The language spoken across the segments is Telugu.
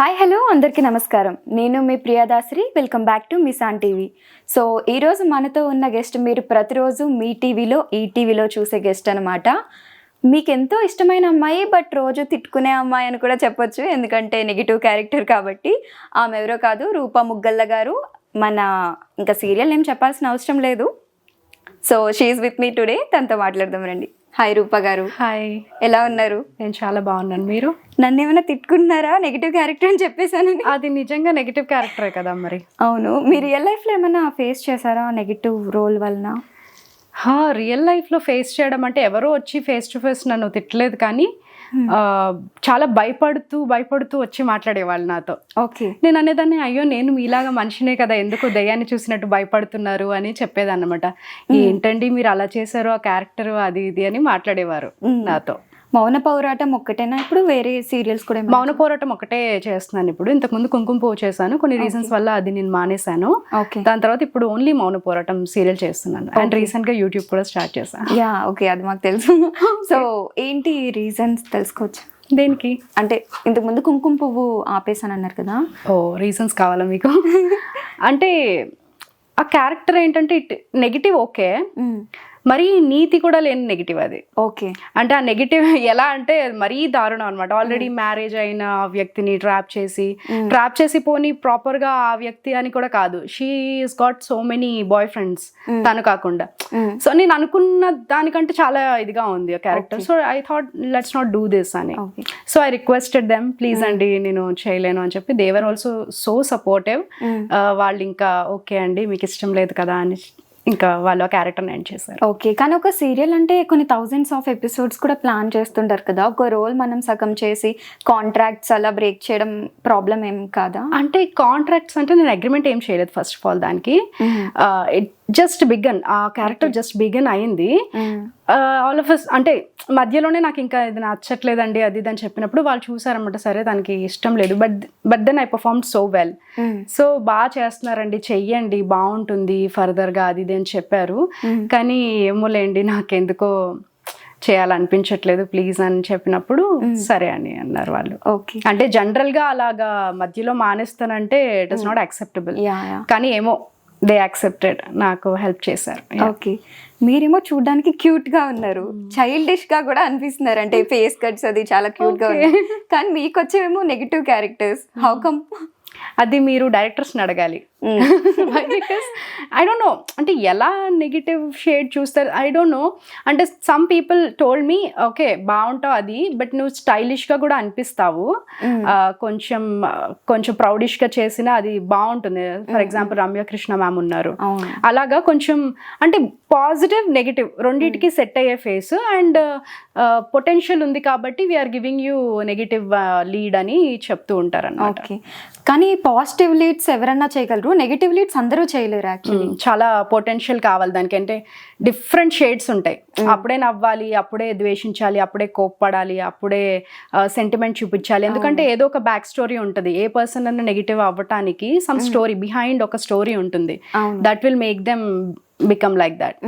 హాయ్ హలో అందరికీ నమస్కారం. నేను మీ ప్రియదాశ్రీ. వెల్కమ్ బ్యాక్ టు మిసాన్ టీవీ. సో ఈరోజు మనతో ఉన్న గెస్ట్ మీరు ప్రతిరోజు మీ టీవీలో ఈటీవీలో చూసే గెస్ట్ అనమాట. మీకు ఎంతో ఇష్టమైన అమ్మాయి, బట్ రోజు తిట్టుకునే అమ్మాయి అని కూడా చెప్పొచ్చు, ఎందుకంటే నెగిటివ్ క్యారెక్టర్ కాబట్టి. ఆమె ఎవరో కాదు, రూపా ముగ్గల్ల గారు. మన ఇంకా సీరియల్ ఏం చెప్పాల్సిన అవసరం లేదు. So she's with me today. తనతో మాట్లాడదాం రండి. హాయ్ రూపా గారు. హాయ్, ఎలా ఉన్నారు? నేను చాలా బాగున్నాను. మీరు? నన్ను ఏమైనా తిట్టుకుంటున్నారా నెగిటివ్ క్యారెక్టర్ అని చెప్పేసానని? అది నిజంగా నెగిటివ్ క్యారెక్టరే కదా మరి. అవును. మీ రియల్ లైఫ్లో ఏమైనా ఫేస్ చేశారా నెగిటివ్ రోల్ వలన? రియల్ లైఫ్లో ఫేస్ చేయడం అంటే ఎవరో వచ్చి ఫేస్ టు ఫేస్ నన్ను తిట్టలేదు, కానీ చాలా భయపడుతూ వచ్చి మాట్లాడేవాళ్ళు నాతో. ఓకే. నేను అనేదాన్ని, అయ్యో నేను మీలాగా మనిషినే కదా, ఎందుకు దయ్యాన్ని చూసినట్టు భయపడుతున్నారు అని చెప్పేదన్నమాట. ఏంటండి మీరు అలా చేశారు, ఆ క్యారెక్టర్ అది ఇది అని మాట్లాడేవారు నాతో. మౌన పోరాటం ఒక్కటేనా ఇప్పుడు? వేరే సీరియల్స్ కూడా మౌన పోరాటం ఒకటే చేస్తున్నాను ఇప్పుడు. ఇంతకుముందు కుంకుమ పువ్వు చేశాను, కొన్ని రీజన్స్ వల్ల అది నేను మానేశాను. దాని తర్వాత ఇప్పుడు ఓన్లీ మౌన పోరాటం సీరియల్ చేస్తున్నాను. అండ్ రీసెంట్ గా యూట్యూబ్ కూడా స్టార్ట్ చేశాను. యా, ఓకే, అది మాకు తెలుసు. సో ఏంటి రీజన్స్ తెలుసుకోవచ్చు? దేనికి అంటే ఇంతకు ముందు కుంకుమ పువ్వు ఆపేసాను అన్నారు కదా. ఓ, రీజన్స్ కావాలా మీకు? అంటే ఆ క్యారెక్టర్ ఏంటంటే నెగిటివ్, ఓకే, మరీ నీతి కూడా లేని నెగిటివ్ అది. ఓకే. అంటే ఆ నెగిటివ్ ఎలా అంటే మరీ దారుణం అనమాట. ఆల్రెడీ మ్యారేజ్ అయిన వ్యక్తిని ట్రాప్ చేసి పోనీ ప్రాపర్ గా ఆ వ్యక్తి అని కూడా కాదు, she is got so many boy friends తను కాకుండా. సో నేను అనుకున్న దానికంటే చాలా ఇదిగా ఉంది ఆ character. So I thought let's not do this అని. So I requested them, please అండి నేను చేయలేను అని చెప్పి. They were also so supportive. వాళ్ళు ఇంకా ఓకే అండి మీకు ఇష్టం లేదు కదా అని ఇంకా వాళ్ళు ఆ క్యారెక్టర్ ఎండ్ చేశారు. ఓకే. కానీ ఒక సీరియల్ అంటే కొన్ని థౌజండ్స్ ఆఫ్ ఎపిసోడ్స్ కూడా ప్లాన్ చేస్తుంటారు కదా. ఒక రోల్ మనం సగం చేసి కాంట్రాక్ట్స్ అలా బ్రేక్ చేయడం ప్రాబ్లం ఏం కాదా? అంటే కాంట్రాక్ట్స్ అంటే నేను అగ్రిమెంట్ ఏం చేయలేదు ఫస్ట్ ఆఫ్ ఆల్. దానికి ఇట్ జస్ట్ బిగన్, ఆ క్యారెక్టర్ జస్ట్ బిగన్ అయింది. ఆల్ ఆఫ్ అస్ అంటే మధ్యలోనే నాకు ఇంకా ఇది నచ్చట్లేదండి అది ఇది అని చెప్పినప్పుడు వాళ్ళు చూసారన్నమాట, సరే దానికి ఇష్టం లేదు, but then I perform so well. So బాగా చేస్తున్నారండి, చెయ్యండి బాగుంటుంది ఫర్దర్గా అది ఇది అని చెప్పారు. కానీ ఏమోలేండి నాకెందుకో చేయాలనిపించట్లేదు ప్లీజ్ అని చెప్పినప్పుడు సరే అని అన్నారు వాళ్ళు. ఓకే. అంటే జనరల్ గా అలాగా మధ్యలో మానేస్తానంటే ఇట్ ఇస్ నాట్ యాక్సెప్టబుల్, కానీ ఏమో దే యాక్సెప్టెడ్, నాకు హెల్ప్ చేశారు. ఓకే. మీరేమో చూడడానికి క్యూట్ గా ఉన్నారు, చైల్డిష్ గా కూడా అనిపిస్తున్నారు, అంటే ఫేస్ కట్స్ అది చాలా క్యూట్ గా ఉంది. కానీ మీకు వచ్చేమో నెగిటివ్ క్యారెక్టర్స్, హౌ కమ్? అది మీరు డైరెక్టర్స్ని అడగాలి. బికాస్ ఐ డోంట్ నో, అంటే ఎలా నెగిటివ్ షేడ్ చూస్తారు ఐ డోంట్ నో. అంటే some people told me okay బాగుంటావు అది, బట్ నువ్వు స్టైలిష్గా కూడా అనిపిస్తావు, కొంచెం ప్రౌడిష్గా చేసినా అది బాగుంటుంది. ఫర్ ఎగ్జాంపుల్ రమ్యకృష్ణ మ్యామ్ ఉన్నారు, అలాగా కొంచెం అంటే పాజిటివ్ నెగిటివ్ రెండింటికి సెట్ అయ్యే ఫేస్ అండ్ పొటెన్షియల్ ఉంది కాబట్టి we're giving you negative lead అని చెప్తూ ఉంటారు అన్నమాట. కానీ పాజిటివ్ లీడ్స్ ఎవరన్నా చేయగలరు, నెగిటివ్ లీడ్స్ అందరూ చేయలేరు యాక్చువల్లీ. చాలా పొటెన్షియల్ కావాలి దానికి, అంటే డిఫరెంట్ షేడ్స్ ఉంటాయి. అప్పుడే నవ్వాలి, అప్పుడే ద్వేషించాలి, అప్పుడే కోప్పడాలి, అప్పుడే సెంటిమెంట్ చూపించాలి. ఎందుకంటే ఏదో ఒక బ్యాక్ స్టోరీ ఉంటుంది, ఏ పర్సన్ అన్న నెగిటివ్ అవ్వటానికి సమ్ స్టోరీ బిహైండ్ ఒక స్టోరీ ఉంటుంది, that will make them become like that.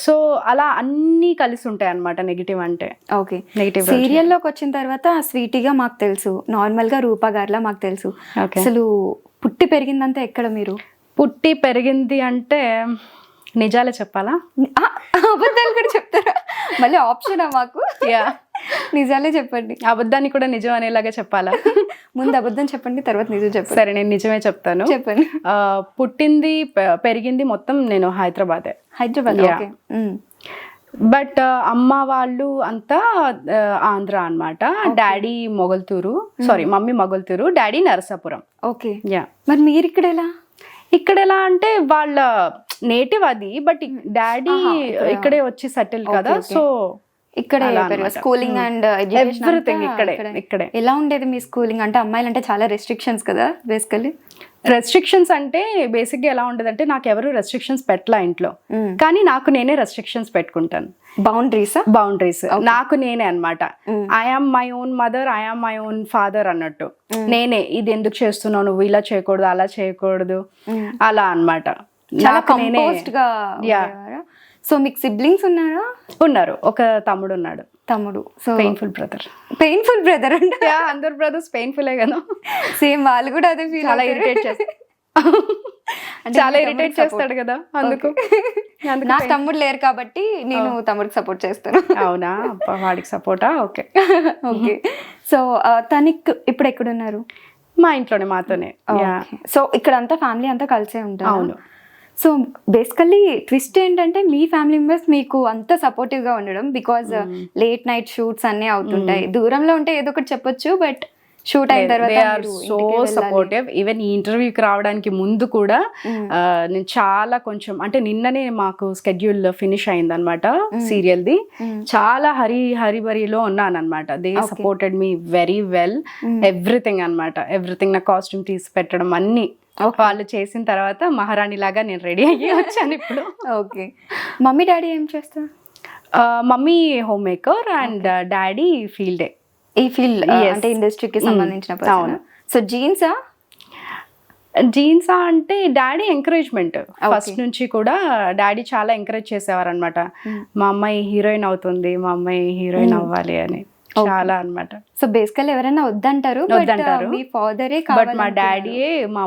So అలా అన్ని కలిసి ఉంటాయి అన్నమాట నెగిటివ్ అంటే. ఓకే. నెగిటివ్ సీరియల్లోకి వచ్చిన తర్వాత స్వీటీగా మాకు తెలుసు, నార్మల్ గా రూపా గారిలా మాకు తెలుసు. అసలు పుట్టి పెరిగిందంతా ఎక్కడ మీరు? పుట్టి పెరిగింది అంటే నిజాలే చెప్పాలా, అబద్ధాలు కూడా చెప్తారా? మళ్ళీ ఆప్షనా మాకు? నిజాలే చెప్పండి. అబద్ధాన్ని కూడా నిజం అనేలాగా చెప్పాలా? ముందు అబద్ధం చెప్పండి, తర్వాత నిజం చెప్పండి. సరే నేను నిజమే చెప్తాను. చెప్పండి. పుట్టింది పెరిగింది మొత్తం నేను హైదరాబాద్. ఓకే. బట్ అమ్మ వాళ్ళు అంతా ఆంధ్ర అన్నమాట. Daddy Mogalthur, sorry mummy Mogalthur, daddy Narasapuram. Okay. మరి మీరు ఇక్కడ ఎలా అంటే వాళ్ళ నేటివ్ అది, బట్ డాడీ ఇక్కడే వచ్చి సెటిల్ కదా, సో ఇక్కడే స్కూలింగ్ అండ్ ఎవ్రీథింగ్ ఇక్కడే. ఎలా ఉండేది మీ స్కూలింగ్? అంటే అమ్మాయిలు అంటే చాలా రెస్ట్రిక్షన్స్ కదా బేసికల్లీ. రెస్ట్రిక్షన్స్ అంటే బేసిక్గా ఎలా ఉండదు అంటే నాకు ఎవరు రెస్ట్రిక్షన్స్ పెట్టలా ఇంట్లో, కానీ నాకు నేనే రెస్ట్రిక్షన్స్ పెట్టుకుంటాను. బౌండరీస్ నాకు నేనే అన్నమాట. I am my own mother, I am my own father అన్నట్టు. నేనే ఇది ఎందుకు చేస్తున్నావు, నువ్వు ఇలా చేయకూడదు అలా చేయకూడదు అలా అన్నమాట. సో మీకు సిబ్లింగ్స్ ఉన్నారా? ఉన్నారు, ఒక తమ్ముడు ఉన్నాడు. తమ్ముడు. So painful brother. Painful brother అంటే అందరు బ్రదర్స్ పెయిన్ఫుల్లే కదా. సేమ్ వాళ్ళు కూడా అదే ఫీల్ చాలా ఇరిటేట్ చేస్తారు. చాలా ఇరిటేట్ చేస్తాడు కదా, అందుకు. నాకు తమ్ముడు లేరు కాబట్టి నేను తమ్ముడికి సపోర్ట్ చేస్తాను. అవునా, వాడికి సపోర్టా? Okay okay. సో తనకి ఇప్పుడు ఎక్కడున్నారు? మా ఇంట్లోనే, మాతోనే. సో ఇక్కడ అంతా ఫ్యామిలీ అంతా కలిసే ఉంటారు. అవును. సో బేసికల్లీ ట్విస్ట్ ఏంటంటే మీ ఫ్యామిలీ మెంబర్స్ మీకు అంత సపోర్టివ్ గా ఉండడం, బికాజ్ లేట్ నైట్ షూట్స్ అన్నీ అవుతుంటాయి. దూరంలో ఉంటే ఏదో ఒకటి చెప్పొచ్చు, బట్ షూట్ అయిన తర్వాత సో సపోర్టివ్. ఈవెన్ ఈ ఇంటర్వ్యూకి రావడానికి ముందు కూడా నేను చాలా కొంచెం అంటే నిన్ననే మాకు స్కెడ్యూల్ ఫినిష్ అయింది అనమాట సీరియల్ది. చాలా హరిబరిలో ఉన్నాను అనమాట. They supported me very well. Everything అనమాట, ఎవ్రీథింగ్. నా కాస్ట్యూమ్ తీసి పెట్టడం అన్ని వాళ్ళు చేసిన తర్వాత మహారాణి లాగా నేను రెడీ అయ్యి వచ్చాను ఇప్పుడు. ఓకే. మమ్మీ డాడీ ఏం చేస్తారు? Mummy home maker and daddy ఫీల్డే. ఈ ఫీల్డ్ అంటే ఇండస్ట్రీకి సంబంధించిన పర్సన్. సో జీన్సా అంటే డాడీ ఎంకరేజ్మెంట్ ఫస్ట్ నుంచి కూడా. డాడీ చాలా ఎంకరేజ్ చేసేవారు అనమాట. మా అమ్మాయి హీరోయిన్ అవుతుంది, మా అమ్మాయి హీరోయిన్ అవ్వాలి అని చాలా అనమాట. సో బేసికల్ ఎవరైనా వద్దంటారు, మీ ఫాదరే. బట్ మా డాడీయే మా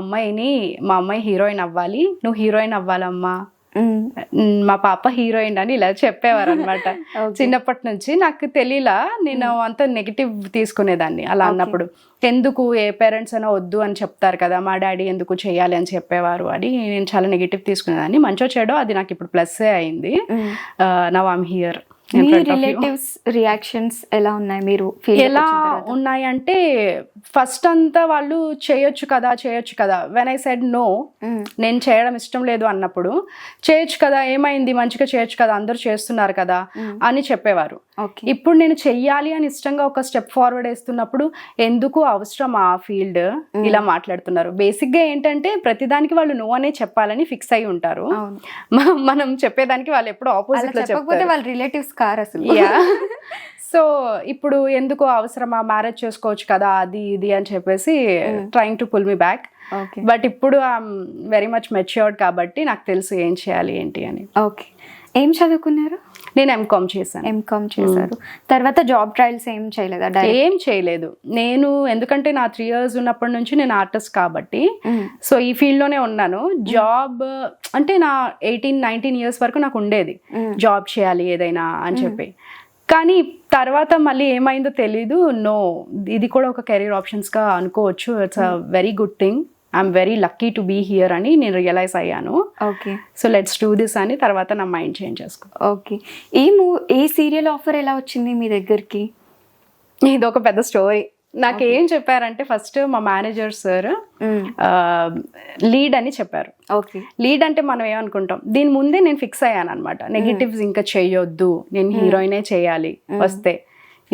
అమ్మాయి హీరోయిన్ అవ్వాలి, నువ్వు హీరోయిన్ అవ్వాలమ్మా, మా పాప హీరోయిన్ అని ఇలా చెప్పేవారు అనమాట. చిన్నప్పటి నుంచి నాకు తెలియలా, నేను అంత నెగిటివ్ తీసుకునేదాన్ని అలా అన్నప్పుడు. ఎందుకు, ఏ పేరెంట్స్ అయినా వద్దు అని చెప్తారు కదా, మా డాడీ ఎందుకు చెయ్యాలి అని చెప్పేవారు అని నేను చాలా నెగిటివ్ తీసుకునేదాన్ని. మంచో చెడో అది నాకు ఇప్పుడు ప్లస్సే అయింది. Now I'm here. Me relatives reactions ఎలా ఉన్నాయి? మీరు ఎలా ఉన్నాయి అంటే ఫస్ట్ అంతా వాళ్ళు చేయొచ్చు కదా. వెన్ ఐ సెడ్ నో, నేను చేయడం ఇష్టం లేదు అన్నప్పుడు, చేయొచ్చు కదా, ఏమైంది, మంచిగా చేయొచ్చు కదా, అందరూ చేస్తున్నారు కదా అని చెప్పేవారు. ఇప్పుడు నేను చెయ్యాలి అని ఇష్టంగా ఒక స్టెప్ ఫార్వర్డ్ వేస్తున్నప్పుడు ఎందుకు అవసరం ఆ ఫీల్డ్, ఇలా మాట్లాడుతున్నారు. బేసిక్ గా ఏంటంటే ప్రతిదానికి వాళ్ళు నో అనే చెప్పాలని ఫిక్స్ అయి ఉంటారు. మనం చెప్పేదానికి వాళ్ళు ఎప్పుడు ఆపోజిట్ లో చెప్పకపోతే వాళ్ళ రిలేటివ్స్ కార్ అసలు. సో ఇప్పుడు ఎందుకు అవసరమా, మ్యారేజ్ చేసుకోవచ్చు కదా, అది ఇది అని చెప్పేసి trying to pull me back. But ఇప్పుడు ఐఎమ్ వెరీ మచ్ మెచ్యూర్డ్ కాబట్టి నాకు తెలుసు ఏం చేయాలి ఏంటి అని. ఓకే. ఏం చదువుకున్నారు? నేను ఎంకామ్ చేశారు. తర్వాత జాబ్ ట్రయల్స్ ఏం చేయలేదా? ఏం చేయలేదు నేను, ఎందుకంటే నా 3 years ఉన్నప్పటి నుంచి నేను ఆర్టిస్ట్ కాబట్టి సో ఈ ఫీల్డ్ లోనే ఉన్నాను. జాబ్ అంటే నా 18-19 years వరకు నాకు ఉండేది జాబ్ చేయాలి ఏదైనా అని చెప్పి. కానీ తర్వాత మళ్ళీ ఏమైందో తెలీదు. నో, ఇది కూడా ఒక కెరీర్ ఆప్షన్స్ గా అనుకోవచ్చు. It's a very good thing. I'm very lucky to be here అని నేను రియలైజ్ అయ్యాను. Okay. So let's do this అని తర్వాత నా మైండ్ చేంజ్ చేసుకో. ఓకే. ఈ సీరియల్ ఆఫర్ ఎలా వచ్చింది మీ దగ్గరికి? ఇది ఒక పెద్ద స్టోరీ. నాకు ఏం చెప్పారంటే ఫస్ట్ మా మేనేజర్ సార్ లీడ్ అని చెప్పారు. ఓకే. లీడ్ అంటే మనం ఏమనుకుంటాం, దీని ముందే నేను ఫిక్స్ అయ్యాను అనమాట. నెగిటివ్స్ ఇంకా చెయ్యొద్దు, నేను హీరోయినే చేయాలి వస్తే.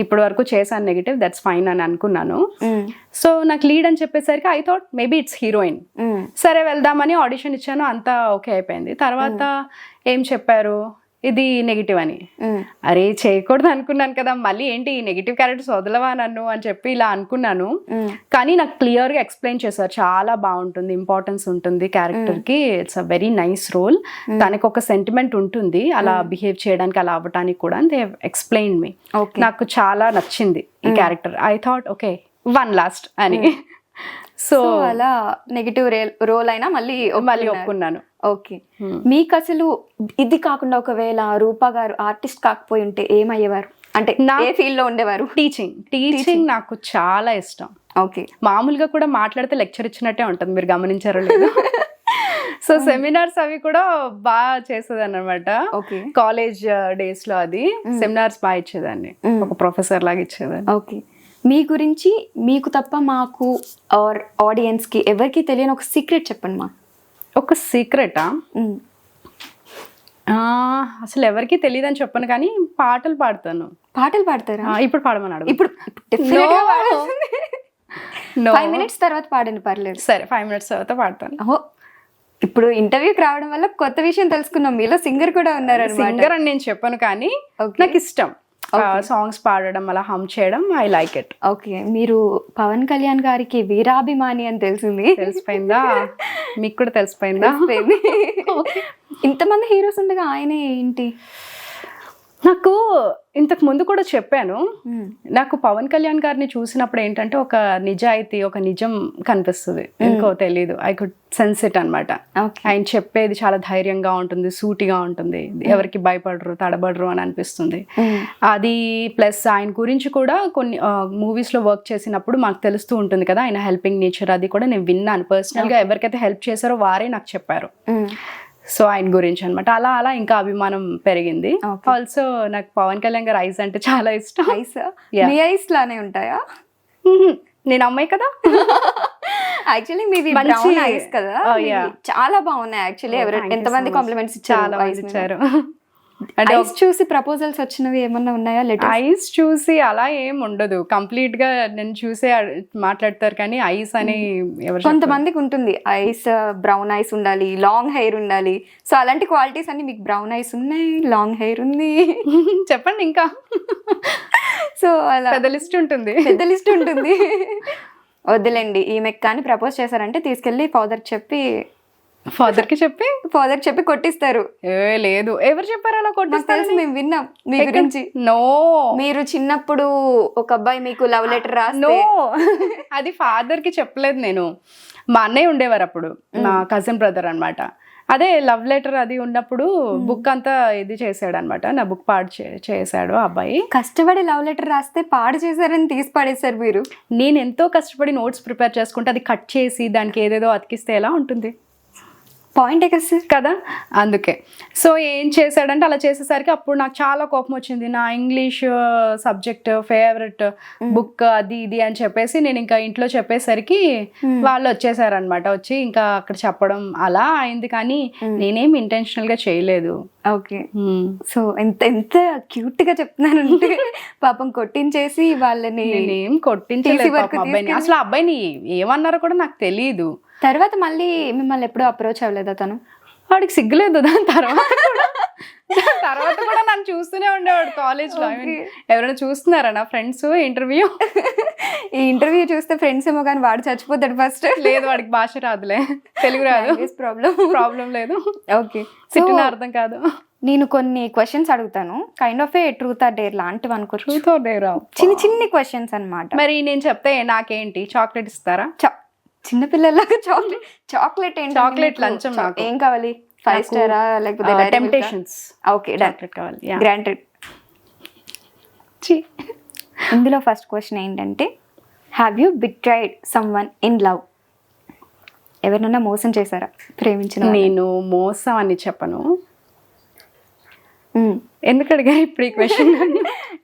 ఇప్పటి వరకు చేశాను నెగిటివ్, దట్స్ ఫైన్ అని అనుకున్నాను. సో నాకు లీడ్ అని చెప్పేసరికి I thought maybe it's heroine. సరే వెళ్దామని ఆడిషన్ ఇచ్చాను, అంతా ఓకే అయిపోయింది. తర్వాత ఏం చెప్పారు, ఇది నెగిటివ్ అని. అరే చేయకూడదు అనుకున్నాను కదా, మళ్ళీ ఏంటి నెగిటివ్ క్యారెక్టర్స్ వదలవా నన్ను అని చెప్పి ఇలా అనుకున్నాను. కానీ నాకు క్లియర్ గా ఎక్స్ప్లెయిన్ చేశారు, చాలా బాగుంటుంది, ఇంపార్టెన్స్ ఉంటుంది క్యారెక్టర్ కి, it's a very nice role, తనకు ఒక సెంటిమెంట్ ఉంటుంది అలా బిహేవ్ చేయడానికి, అలా అవ్వటానికి కూడా. They explain me. నాకు చాలా నచ్చింది ఈ character. I thought okay, one last అని. సో అలా నెగిటివ్ రోల్ అయినా మళ్ళీ ఒప్పుకున్నాను. ఓకే. మీకు అసలు ఇది కాకుండా ఒకవేళ రూపా గారు ఆర్టిస్ట్ కాకపోయి ఉంటే ఏమయ్యేవారు? అంటే ఏ ఫీల్డ్ లో ఉండేవారు? టీచింగ్ నాకు చాలా ఇష్టం. ఓకే. మామూలుగా కూడా మాట్లాడితే లెక్చర్ ఇచ్చినట్టే ఉంటుంది, మీరు గమనించారో లేదు. సో సెమినార్స్ అవి కూడా బాగా చేసేదాన్ని అనమాట. కాలేజ్ డేస్ లో అది సెమినార్స్ బాగా ఇచ్చేదాన్ని, ఒక ప్రొఫెసర్ లాగా ఇచ్చేదాన్ని. ఓకే. మీ గురించి మీకు తప్ప మాకు ఆర్ ఆడియన్స్ కి ఎవరికి తెలియని ఒక సీక్రెట్ చెప్పండి. మా ఒక సీక్రెటా? అసలు ఎవరికి తెలియదు అని చెప్పను, కానీ పాటలు పాడతాను. పాటలు పాడతారా? ఇప్పుడు పాడమన్నాడు. ఇప్పుడు 5 minutes తర్వాత పాడండి, పర్లేదు. సరే, 5 minutes తర్వాత పాడతాను. ఇప్పుడు ఇంటర్వ్యూకి రావడం వల్ల కొత్త విషయం తెలుసుకున్నాం, మీలో సింగర్ కూడా ఉన్నారు. సింగర్ అని నేను చెప్పను, కానీ నాకు ఇష్టం సాంగ్స్ పాడడం, అలా హమ్ చేయడం. I like it. ఓకే. మీరు పవన్ కళ్యాణ్ గారికి వీరాభిమాని అని తెలిసింది. తెలిసిపోయిందా? మీకు కూడా తెలిసిపోయిందా? ఇంతమంది హీరోస్ ఉండగా ఆయన ఏంటి? నాకు ఇంతకు ముందు కూడా చెప్పాను, నాకు పవన్ కళ్యాణ్ గారిని చూసినప్పుడు ఏంటంటే ఒక నిజాయితీ, ఒక నిజం కనిపిస్తుంది. ఇంకో తెలీదు, ఐ కుడ్ సెన్స్ ఇట్ అనమాట. ఆయన చెప్పేది చాలా ధైర్యంగా ఉంటుంది, సూటిగా ఉంటుంది, ఎవరికి భయపడరు, తడబడరు అని అనిపిస్తుంది. అది ప్లస్ ఆయన గురించి కూడా కొన్ని మూవీస్ లో వర్క్ చేసినప్పుడు మాకు తెలుస్తూ ఉంటుంది కదా, ఆయన హెల్పింగ్ నేచర్, అది కూడా నేను విన్నాను పర్సనల్ గా. ఎవరికైతే హెల్ప్ చేశారో వారే నాకు చెప్పారు. సో ఆయన గురించి అనమాట. అలా అలా ఇంకా అభిమానం పెరిగింది. ఆల్సో నాకు పవన్ కళ్యాణ్ గారు ఐస్ అంటే చాలా ఇష్టం. మీ ఐస్ లానే ఉంటాయా? నేను అమ్మాయి కదా. యాక్చువల్లీ మీవి బ్రౌన్ ఐస్ కదా, చాలా బాగున్నాయి. యాక్చువల్లీ ఎంతమంది కాంప్లిమెంట్స్ ఇచ్చారు. అంటే ఐస్ చూసి ప్రపోజల్స్ వచ్చినవి ఏమన్నా ఉన్నాయా? ఐస్ చూసి అలా ఏం ఉండదు, కంప్లీట్ గా నేను చూసే మాట్లాడతారు. కానీ ఐస్ అని కొంతమందికి ఉంటుంది, ఐస్ బ్రౌన్ ఐస్ ఉండాలి, లాంగ్ హెయిర్ ఉండాలి. సో అలాంటి క్వాలిటీస్ అన్ని మీకు బ్రౌన్ ఐస్ ఉన్నాయి, లాంగ్ హెయిర్ ఉంది. చెప్పండి ఇంకా. సో అలా పెద్ద లిస్ట్ ఉంటుంది. వద్దులేండి, ఈమె కానీ ప్రపోజ్ చేశారంటే తీసుకెళ్ళి ఫాదర్ కి చెప్పి కొట్టిస్తారు. లేదు, ఎవరు చెప్పారు అలా కొట్టిస్తారు? మేము విన్నాం మీ గురించి. నో, మీరు చిన్నప్పుడు ఒక అబ్బాయి మీకు లవ్ లెటర్ నో, అది ఫాదర్ కి చెప్పలేదు నేను. మా అన్నయ్య ఉండేవారు అప్పుడు, నా కజిన్ బ్రదర్ అన్నమాట. అదే లవ్ లెటర్ అది ఉన్నప్పుడు బుక్ అంతా ఇది చేసాడు అనమాట, నా బుక్ పాడు చేశాడు అబ్బాయి. కష్టపడి లవ్ లెటర్ రాస్తే పాడు చేశారని తీసి పడేశారు మీరు. నేను ఎంతో కష్టపడి నోట్స్ ప్రిపేర్ చేసుకుంటే అది కట్ చేసి దానికి ఏదేదో అతికిస్తే ఎలా ఉంటుంది? పాయింట్ కదా, అందుకే. సో ఏం చేశాడంటే అలా చేసేసరికి అప్పుడు నాకు చాలా కోపం వచ్చింది. నా ఇంగ్లీష్ సబ్జెక్ట్ ఫేవరెట్ బుక్ అది ఇది అని చెప్పేసి నేను ఇంకా ఇంట్లో చెప్పేసరికి వాళ్ళు వచ్చేసారనమాట. వచ్చి ఇంకా అక్కడ చెప్పడం అలా అయింది, కానీ నేనేం ఇంటెన్షనల్ గా చేయలేదు. ఓకే, సో ఎంత క్యూట్ గా చెప్తున్నానంటే పాపం కొట్టించేసి వాళ్ళని. నేనేం కొట్టించలేదు అబ్బాయిని. అసలు అబ్బాయిని ఏమన్నారో కూడా నాకు తెలీదు. తర్వాత మళ్ళీ మిమ్మల్ని ఎప్పుడూ అప్రోచ్ అవ్వలేదా తను? వాడికి సిగ్గులేదు. దాని తర్వాత కూడా నన్ను చూస్తూనే ఉండేవాడు కాలేజ్ లో. ఎవరైనా చూస్తున్నారా నా ఫ్రెండ్స్ ఇంటర్వ్యూ? ఈ ఇంటర్వ్యూ చూస్తే ఫ్రెండ్స్ ఏమో కానీ వాడు చచ్చిపోతాడు ఫస్ట్. లేదు, వాడికి భాష రాదులే, తెలుగు రాదు, ప్రాబ్లం లేదు. ఓకే, సిట్టిన అర్థం కాదు. నేను కొన్ని క్వశ్చన్స్ అడుగుతాను, kind of A truth or dare లాంటివి అనుకోవచ్చు. ట్రూత్ ఆర్ డేర్, చిన్ని క్వశ్చన్స్ అన్నమాట. మరి నేను చెప్తే నాకేంటి, చాక్లెట్ ఇస్తారా? చిన్నపిల్లలాగా చాక్లెట్ ఏంటి? చాక్లెట్ లంచం. నాకు ఏం కావాలి? 5 స్టారా లేకపోతే టెంప్టేషన్స్? ఓకే, చాక్లెట్ కావాలి, గ్రాంటెడ్. ఇందులో ఫస్ట్ క్వశ్చన్ ఏంటంటే, have you betrayed someone in love? ఎవరినైనా మోసం చేశారా ప్రేమించిన? నేను మోసం అని చెప్పను. ఎందుకు అడిగారు ఇప్పుడు ఈ క్వశ్చన్?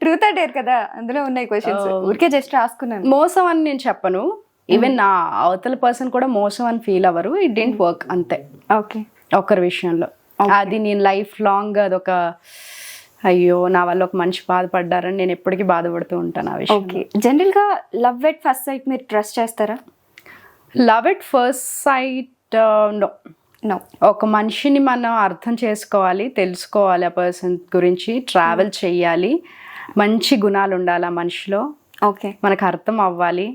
ట్రూత్ ఆర్ డేర్ కదా, అందులో ఉన్నాయి క్వశ్చన్స్, ఊరికే జస్ట్ రాసుకున్నాను. మోసం అని నేను చెప్పను. ఈవెన్ నా అవతల పర్సన్ కూడా మోసం అని ఫీల్ అవ్వరు. ఇట్ డెంట్ వర్క్, అంతే. ఓకే, ఒకరి విషయంలో అది నేను లైఫ్ లాంగ్ అదొక అయ్యో నా వల్ల ఒక మనిషి బాధపడ్డారని నేను ఎప్పటికీ బాధపడుతూ ఉంటాను ఆ విషయం. ఓకే, జనరల్ గా లవ్ ఎట్ ఫస్ట్ సైట్ మీరు ట్రస్ట్ చేస్తారా? Love at first sight no. ఒక మనిషిని మనం అర్థం చేసుకోవాలి, తెలుసుకోవాలి, ఆ పర్సన్ గురించి ట్రావెల్ చెయ్యాలి, మంచి గుణాలు ఉండాలి ఆ మనిషిలో. ఓకే, మనకు అర్థం అవ్వాలి.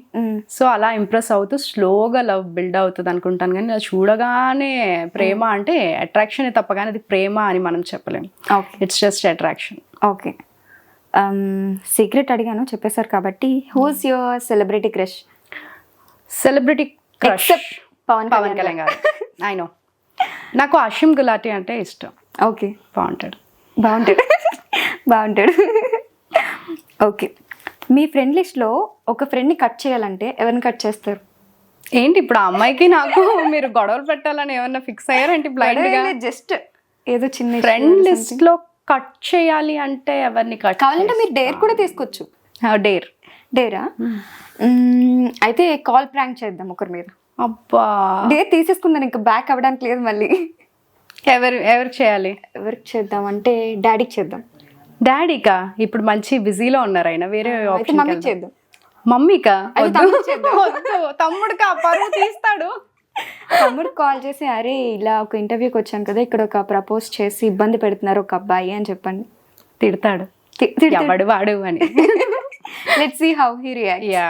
సో అలా ఇంప్రెస్ అవుతూ స్లోగా లవ్ బిల్డ్ అవుతుంది అనుకుంటాను. కానీ అది చూడగానే ప్రేమ అంటే అట్రాక్షన్ తప్ప కానీ అది ప్రేమ అని మనం చెప్పలేము. It's just attraction. Okay, secret అడిగాను చెప్పేశారు కాబట్టి, who's your celebrity crush? Celebrity crush Pawan Kalyan garu. I no, నాకు అషిమ్ గులాటి అంటే ఇష్టం. ఓకే, బాగుంటాడు. ఓకే, మీ ఫ్రెండ్ లిస్ట్లో ఒక ఫ్రెండ్ని కట్ చేయాలంటే ఎవరిని కట్ చేస్తారు? ఏంటి ఇప్పుడు ఆ అమ్మాయికి నాకు మీరు గొడవలు పెట్టాలని ఏమన్నా ఫిక్స్ అయ్యారంటే బ్లైండ్ గా? జస్ట్ ఏదో చిన్న ఫ్రెండ్ లిస్ట్ లో కట్ చేయాలి అంటే ఎవరిని కట్? కావాలంటే మీరు డేర్ కూడా తీసుకోవచ్చు. డేరా? అయితే కాల్ ప్రాంక్ చేద్దాం ఒకరి మీద. అబ్బా, డేర్ తీసేసుకుందాం, ఇంకా బ్యాక్ అవ్వడానికి లేదు మళ్ళీ. ఎవరికి చేయాలి? ఎవరికి చేద్దాం అంటే డాడీకి చేద్దాం. డాడీకా? ఇప్పుడు మంచి బిజీలో ఉన్నారు ఆయన, వేరే ఆప్షన్. మమ్మీకి చేద్దాం. మమ్మీకా? తమ్ముడుకా? పరువు తీస్తాడు. తమ్ముడికి కాల్ చేసి, అరే ఇలా ఒక ఇంటర్వ్యూకి వచ్చాను కదా, ఇక్కడ ఒక ప్రపోజ్ చేసి ఇబ్బంది పెడుతున్నారు ఒక అబ్బాయి అని చెప్పండి. తిడతాడు, ఎవడు వాడు అని. Let's see how he reacts. Yeah,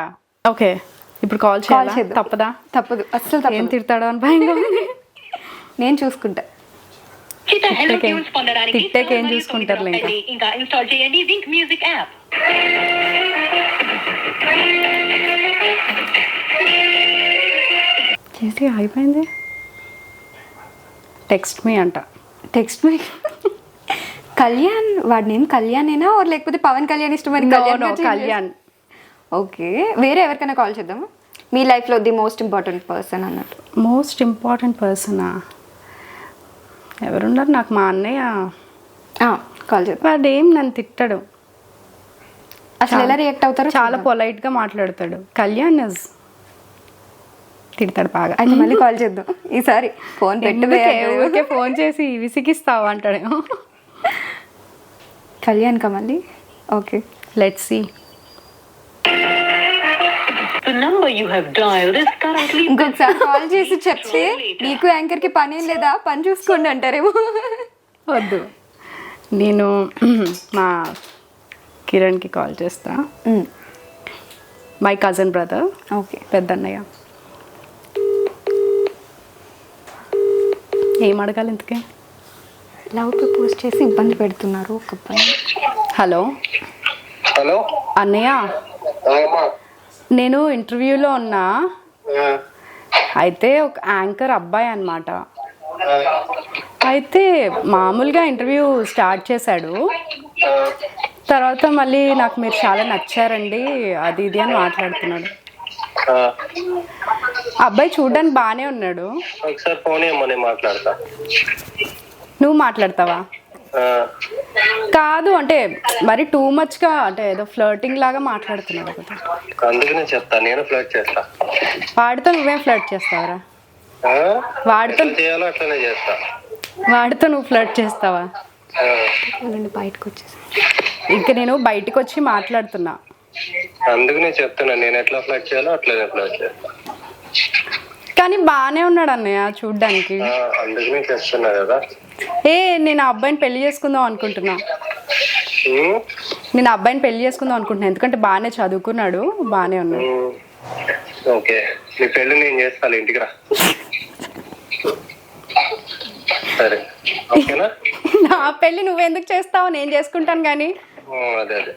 okay, ఇప్పుడు కాల్ చేద్దాం. తప్పదు, అస్సలు తప్పదు. ఏం తిడతాడో అని భయంగా ఉంది. నేను చూసుకుంటా. ఉచిత హెలో తిట్టకేం- ట్యూన్స్ పొందడానికి తిట్టకేం చూసుకుంటారులే ఇంకా. ఇంకా ఇన్స్టాల్ చేయండి వింక్ మ్యూజిక్ యాప్. చేసి అయిపోయింది. టెక్స్ట్ మీ అంట. టెక్స్ట్ మీ కళ్యాణ్, వాడి నేమ్ కళ్యాణేనా ఓర్ లేకపోతే పవన్ కళ్యాణ్ ఇష్టమని No, no, కళ్యాణ్. ఓకే, వేరే ఎవరికైనా కాల్ చేద్దామా? మీ లైఫ్లో ది మోస్ట్ ఇంపార్టెంట్ పర్సన్ అన్నట్టు. మోస్ట్ ఇంపార్టెంట్ పర్సనా ఎవరున్నారు? నాకు మా అన్నయ్య. కాల్ చేద్దాం. వాడు ఏం నన్ను తిట్టడు, అసలు ఎలా రియాక్ట్ అవుతారో చాలా పొలైట్గా మాట్లాడతాడు. కళ్యాణ్ తిడతాడు బాగా. అయితే మళ్ళీ కాల్ చేద్దాం ఈసారి. ఫోన్ ఊరికే ఫోన్ చేసి విసిగిస్తావు అంటాడు. కళ్యాణ్ కా మళ్ళీ. Okay, let's see. The number you have dialed is currently ఇంకొకసారి కాల్ చేసి చెప్తే నీకు యాంకర్ కి పని ఏం లేదా, పని చూసుకోండి అంటారేమో. వద్దు, నేను మా కిరణ్కి కాల్ చేస్తా. మై కజిన్ బ్రదర్, ఓకే, పెద్దన్నయ్య. ఏం అడగాలి ఇంతకే? లవ్ ప్రపోజ్ చేసి ఇబ్బంది పెడుతున్నారు ఒక అబ్బాయి. హలో హలో అన్నయ్య, అమ్మా. నేను ఇంటర్వ్యూలో ఉన్నా. అయితే ఒక యాంకర్ అబ్బాయి అన్నమాట. అయితే మామూలుగా ఇంటర్వ్యూ స్టార్ట్ చేశాడు. తర్వాత మళ్ళీ నాకు మీరు చాలా నచ్చారండి అది ఇది అని మాట్లాడుతున్నాడు. అబ్బాయి చూడడానికి బాగానే ఉన్నాడు. ఒకసారి ఫోన్ ఏమని మాట్లాడతా. నువ్వు మాట్లాడతావా? కాదు అంటే మరి టూ మచ్గా అంటే ఏదో ఫ్లర్టింగ్ లాగా మాట్లాడుతున్నాడు కదా. అందుకనే చెప్తా, నేను ఫ్లర్ట్ చేస్తా. వాడితో నువ్వేం ఫ్లర్ట్ చేస్తావరా? వాడితో ఎట్లా చేయాలో అట్లనే చేస్తా. వాడితో నువ్వు ఫ్లర్ట్ చేస్తావా? బయటకు వచ్చేసి ఇంకా నేను బయటకు వచ్చి మాట్లాడుతున్నా. అందుకనే చెప్తున్నా, నేను ఎట్లా ఫ్లర్ట్ చేయాలో అట్లనే ఫ్లర్ట్ చేస్తా. కానీ బాగానే ఉన్నాడు అన్నయ్య చూడ్డానికి. అందుకనే చేస్తున్నా కదా. నేను ఆ అబ్బాయిని పెళ్లి చేసుకుందాం అనుకుంటున్నా. ఉమ్, నేను ఆ అబ్బాయిని పెళ్లి చేసుకుందాం అనుకుంటున్నా, ఎందుకంటే బాగానే చదువుకున్నాడు, బాగానే ఉన్నాడు. ఓకే, నీ పెళ్లి నేను చేస్తాను, ఇంటికి రా. సరే, ఓకేనా? నా పెళ్లి నువ్వెందుకు చేస్తావు, నేను చేసుకుంటాను కానీ. అదే అదే,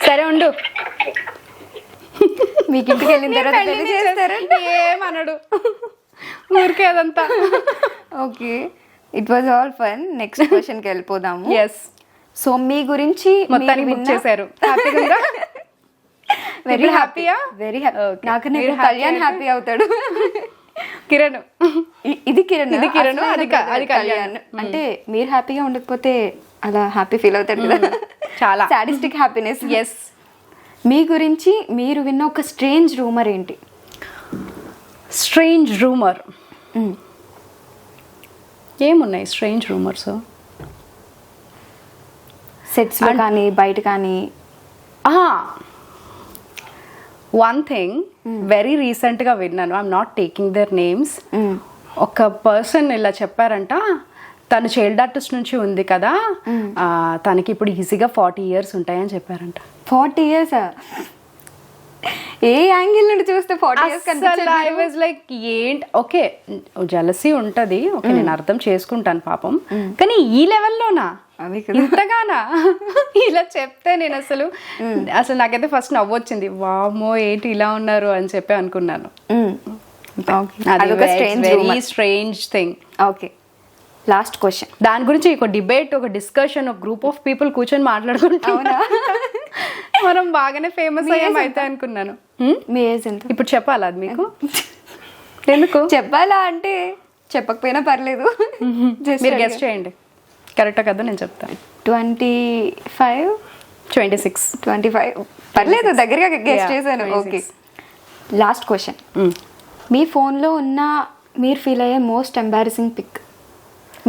సరే ఉండు. మీకు ఇంటికి వెళ్ళిన తర్వాత పెళ్లి చేస్తారా? ఏమనడు, ఊరికే అదంతా. Okay, it was all fun. Next క్వశ్చన్కి వెళ్ళిపోదాము. ఎస్, సో మీ గురించి మొత్తానికి బుక్ చేశారు. హ్యాపీగా ఉందా? వెరీ హ్యాపీయా? Very happy. నాకు మీరు కళ్యాణ్ హ్యాపీ అవుతాడు. కిరణ్, ఇది కిరణ్, ఇది కిరణ్, అది అది కళ్యాణ్. అంటే మీరు హ్యాపీగా ఉండకపోతే అలా హ్యాపీ ఫీల్ అవుతాడు కదా. చాలా సాడిస్టిక్ హ్యాపీనెస్. ఎస్. మీ గురించి మీరు విన్న ఒక స్ట్రేంజ్ రూమర్ ఏంటి? స్ట్రేంజ్ రూమర్ ఏమున్నాయి? స్ట్రేంజ్ రూమర్స్ సెట్స్ లో కానీ బయట కానీ. వన్ థింగ్ వెరీ రీసెంట్గా విన్నాను, I'm not taking there names. ఒక పర్సన్ ఇలా చెప్పారంట, తను చైల్డ్ ఆర్టిస్ట్ నుంచి ఉంది కదా, తనకి ఇప్పుడు ఈజీగా 40 years ఉంటాయని చెప్పారంట. 40 years? ఏ యాంగిల్ నుండి చూస్తే 40 years కనిపించదు. ఐ వాజ్ లైక్ ఏంటి, ఓకే జలసీ ఉంటది, ఓకే నేను అర్థం చేసుకుంటాను పాపం, కానీ ఈ లెవెల్లోనా ఇంతగానా ఇలా చెప్తే నేను అసలు నాకైతే ఫస్ట్ నవ్వొచ్చింది. వామో ఏంటి ఇలా ఉన్నారు అని చెప్పి అనుకున్నాను. Very strange thing. Okay, last question. దాని గురించి ఒక డిబేట్, ఒక డిస్కషన్, ఒక గ్రూప్ ఆఫ్ పీపుల్ కూర్చొని మాట్లాడుకుంటాం. మనం బాగానే ఫేమస్ అయ్యాం అయితే అనుకున్నాను. మీ ఏజ్ ఎంత ఇప్పుడు చెప్పాలా అది మీకు? ఎందుకు చెప్పాలా అంటే చెప్పకపోయినా పర్లేదు, మీరు గెస్ట్ చేయండి. కరెక్టా కదా? నేను చెప్తాను. 25, 26, 25 పర్లేదు, దగ్గరగా గెస్ట్ చేశాను. Okay, last question. మీ ఫోన్లో ఉన్న మీరు ఫీల్ అయ్యే మోస్ట్ ఎంబారసింగ్ పిక్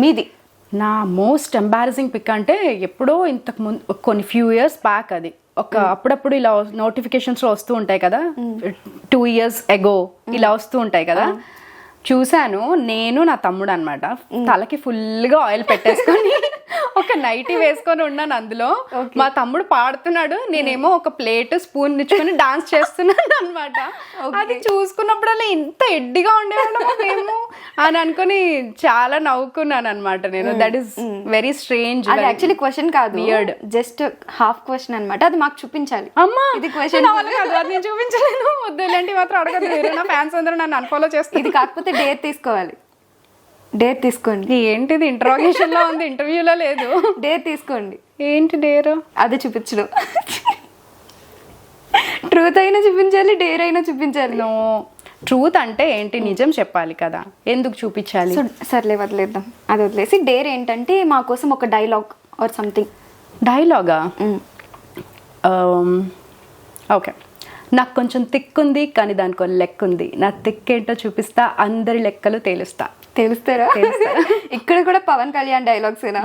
మీది? నా మోస్ట్ ఎంబారసింగ్ పిక్ అంటే ఎప్పుడో ఇంతకు ముందు కొన్ని ఫ్యూ ఇయర్స్ బ్యాక్, అది ఒక అప్పుడప్పుడు ఇలా నోటిఫికేషన్స్లో వస్తూ ఉంటాయి కదా, 2 years ago ఇలా వస్తూ ఉంటాయి కదా, చూశాను. నేను నా తమ్ముడు అనమాట, తలకి ఫుల్గా ఆయిల్ పెట్టేసుకొని ఒక నైటీ వేసుకొని ఉన్నాను అందులో. మా తమ్ముడు పాడుతున్నాడు, నేనేమో ఒక ప్లేట్ స్పూన్ ఇచ్చుకొని డాన్స్ చేస్తున్నాను అనమాట. అది చూసుకున్నప్పుడల్లా ఇంత ఎడ్డిగా ఉండేవాళ్ళం మేము అని అనుకుని చాలా నవ్వుకున్నాను అనమాట నేను. That is very strange. అది యాక్చువల్లీ క్వశ్చన్ కాదు, Weird. జస్ట్ హాఫ్ క్వశ్చన్ అన్నమాట. అది మాకు చూపించాలి. అమ్మా ఇది క్వశ్చన్ నా వల్ల కాదు, అది నేను చూపించలేను. వద్దు ఇలాంటివి మాత్రం అడగదు. మీరు నా ఫ్యాన్స్ అందరూ నన్ను అన్ఫాలో చేస్తారు. ఇది కాకపోతే డేర్ తీసుకోవాలి. డేర్ తీసుకోండి. ఏంటిది ఇంటరాగేషన్ లో ఉంది, ఇంటర్వ్యూలో లేదు. డేర్ తీసుకోండి. ఏంటి డేరు? అది చూపించడం. ట్రూత్ అయినా చూపించాలి, డేర్ అయినా చూపించాలి. నో, ట్రూత్ అంటే ఏంటి, నిజం చెప్పాలి కదా, ఎందుకు చూపించాలి? సో సర్లే వదిలేద్దాం, అది వదిలేసి డేర్ ఏంటంటే మా కోసం ఒక డైలాగ్ ఆర్ సంథింగ్. డైలాగా? ఓకే. నాకు కొంచెం తిక్కుంది కానీ దానికి లెక్క ఉంది, నా తిక్కేంటో చూపిస్తా, అందరి లెక్కలు తేలుస్తా. తెలుస్తారా? ఇక్కడ కూడా పవన్ కళ్యాణ్ డైలాగ్స్ ఏనా?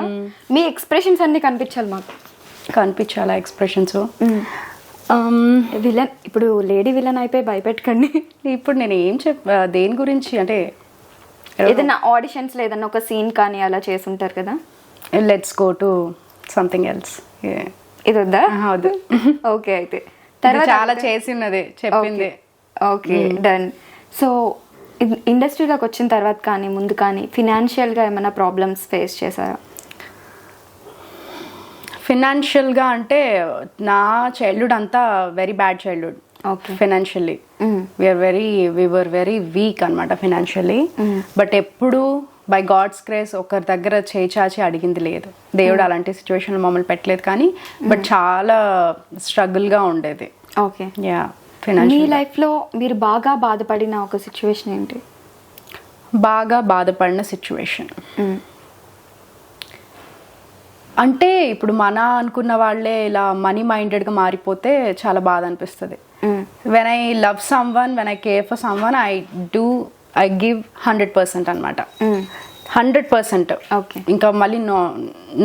మీ ఎక్స్ప్రెషన్స్ అన్ని కనిపించాలి మాకు. కనిపించాలా ఎక్స్ప్రెషన్స్? విలన్, ఇప్పుడు లేడీ విలన్ అయిపోయి భయపెట్టకండి. ఇప్పుడు నేను ఏం దేని గురించి అంటే, ఏదైనా ఆడిషన్స్ లో ఏదైనా ఒక సీన్ కానీ అలా చేసుంటారు కదా. Let's go to something else. ఇది వద్దా? వద్దు. ఓకే, అయితే తర్వాత చాలా చేసినది చెప్పింది. Okay, done. సో ఇండస్ట్రీలోకి వచ్చిన తర్వాత కానీ ముందు కానీ ఫినాన్షియల్గా ఏమైనా ప్రాబ్లమ్స్ ఫేస్ చేశారా? ఫినాన్షియల్గా అంటే నా చైల్డ్హుడ్ అంతా very bad childhood. Okay. Financially we were very weak అనమాట ఫినాన్షియల్లీ. బట్ ఎప్పుడు బై గాడ్స్ గ్రేస్ ఒకరి దగ్గర చేయి చాచి అడిగింది లేదు. దేవుడు అలాంటి సిచ్యువేషన్ మమ్మల్ని పెట్టలేదు, కానీ బట్ చాలా స్ట్రగుల్గా ఉండేది. ఓకే. యా, మీ ఫినాన్షియల్. లైఫ్లో మీరు బాగా బాధపడిన ఒక సిచ్యువేషన్ ఏంటి? బాగా బాధపడిన సిచ్యువేషన్ అంటే ఇప్పుడు మన అనుకున్న వాళ్ళే ఇలా మనీ మైండెడ్గా మారిపోతే చాలా బాధ అనిపిస్తుంది. When I love some one, when I care for some one, I give 100% అనమాట. 100%. ఓకే. ఇంకా మళ్ళీ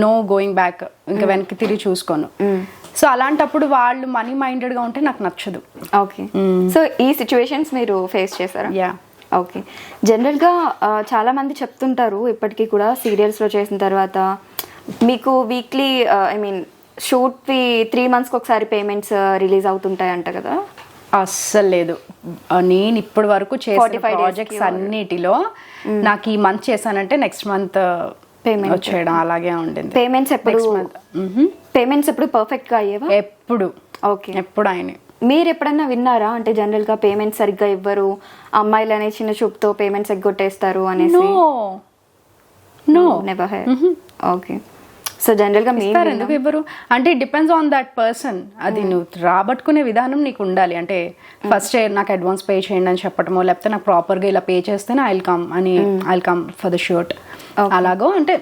నో గోయింగ్ బ్యాక్, ఇంకా వెనక్కి తిరిగి చూసుకోను. సో అలాంటప్పుడు వాళ్ళు మనీ మైండెడ్గా ఉంటే నాకు నచ్చదు. ఓకే. సో ఈ సిచ్యువేషన్స్ మీరు ఫేస్ చేశారా? యా. ఓకే. జనరల్గా చాలా మంది చెప్తుంటారు ఇప్పటికీ కూడా, సీరియల్స్లో చేసిన తర్వాత మీకు వీక్లీ ఐ మీన్ షూట్వి 3 monthsకి ఒకసారి పేమెంట్స్ రిలీజ్ అవుతుంటాయి అంట కదా. అస్సలు లేదు. నేను ఇప్పటి వరకు చేసిన 45 ప్రాజెక్ట్స్ అన్నిటిలో నాకు ఈ మంత్ చేశానంటే నెక్స్ట్ మంత్ పేమెంట్ వచ్చేయడం అలాగే ఉండింది. పేమెంట్స్ ఎప్పుడు పర్ఫెక్ట్ గా అయ్యేవా? ఎప్పుడు. ఓకే. ఎప్పుడు ఆయన. మీరు ఎప్పుడన్నా విన్నారా అంటే జనరల్ గా పేమెంట్ సరిగ్గా ఇవ్వరు, అమ్మాయిలు అనే చిన్న చూపుతో పేమెంట్స్ ఎగ్గొట్టేస్తారు అనేసి? No, never her. Okay. So general గా మీరు ఎందుకు ఇవ్వరు అంటే డిపెండ్స్ ఆన్ దట్ పర్సన్. అది నువ్వు రాబట్టుకునే విధానం నీకు ఉండాలి. అంటే ఫస్ట్ నాకు అడ్వాన్స్ పే చేయండి అని చెప్పటమో, లేకపోతే నాకు ప్రాపర్గా ఇలా పే చేస్తేనే I will come for the shoot. అలాగో అంటే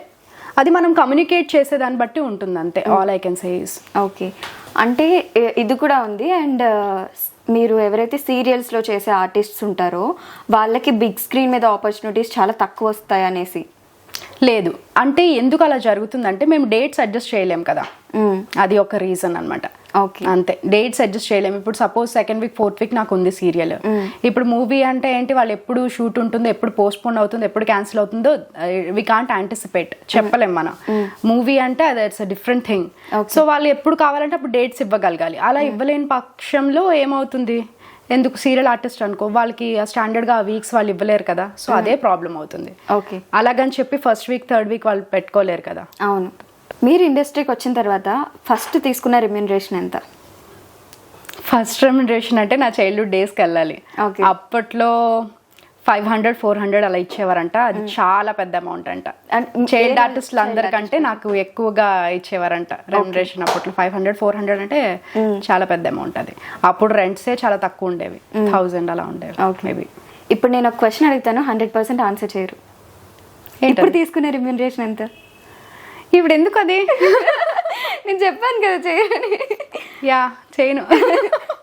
అది మనం కమ్యూనికేట్ చేసేదాన్ని బట్టి ఉంటుంది అంతే. All I can say is. Okay. అంటే ఇది కూడా ఉంది. అండ్ మీరు ఎవరైతే సీరియల్స్లో చేసే ఆర్టిస్ట్స్ ఉంటారో వాళ్ళకి బిగ్ స్క్రీన్ మీద ఆపర్చునిటీస్ చాలా తక్కువ వస్తాయి అనేసి. లేదు అంటే ఎందుకు అలా జరుగుతుందంటే మేము డేట్స్ అడ్జస్ట్ చేయలేం కదా, అది ఒక రీజన్ అనమాట. ఓకే. అంతే, డేట్స్ అడ్జస్ట్ చేయలేము. ఇప్పుడు suppose 2nd week 4th week నాకు ఉంది సీరియల్. ఇప్పుడు మూవీ అంటే ఏంటి, వాళ్ళు ఎప్పుడు షూట్ ఉంటుందో, ఎప్పుడు పోస్ట్ పోన్ అవుతుందో, ఎప్పుడు క్యాన్సిల్ అవుతుందో వి కాంట్ యాంటిసిపేట్, చెప్పలేం మనం. మూవీ అంటే అది it's a different thing. So వాళ్ళు ఎప్పుడు కావాలంటే అప్పుడు డేట్స్ ఇవ్వగలగాలి. అలా ఇవ్వలేని పక్షంలో ఏమవుతుంది, ఎందుకు సీరియల్ ఆర్టిస్ట్ అనుకో, వాళ్ళకి స్టాండర్డ్గా ఆ వీక్స్ వాళ్ళు ఇవ్వలేరు కదా. సో అదే ప్రాబ్లం అవుతుంది. ఓకే. అలాగని చెప్పి 1st week 3rd week వాళ్ళు పెట్టుకోలేరు కదా. అవును. మీరు ఇండస్ట్రీకి వచ్చిన తర్వాత ఫస్ట్ తీసుకున్న రెమ్యూనరేషన్ ఎంత? ఫస్ట్ రెమ్యూనరేషన్ అంటే నా చైల్డ్హుడ్ డేస్కి వెళ్ళాలి. ఓకే. అప్పట్లో 500-400 అలా ఇచ్చేవారంట. అది చాలా పెద్ద అమౌంట్ అంట. చైల్డ్ ఆర్టిస్టులు అందరికంటే నాకు ఎక్కువగా ఇచ్చేవారంట రెమ్యూనరేషన్. అప్పట్లో 500-400 అంటే చాలా పెద్ద అమౌంట్. అది అప్పుడు రెంట్సే చాలా తక్కువ ఉండేవి, 1000 అలా ఉండేవి మేబీ. ఇప్పుడు నేను ఒక క్వశ్చన్ అడుగుతాను, 100% ఆన్సర్ చేయరు. ఇప్పుడు తీసుకునే రెమ్యూనరేషన్ ఎంత? ఇప్పుడు ఎందుకు అది? నేను చెప్పాను కదా చేయని. యా, చేయను.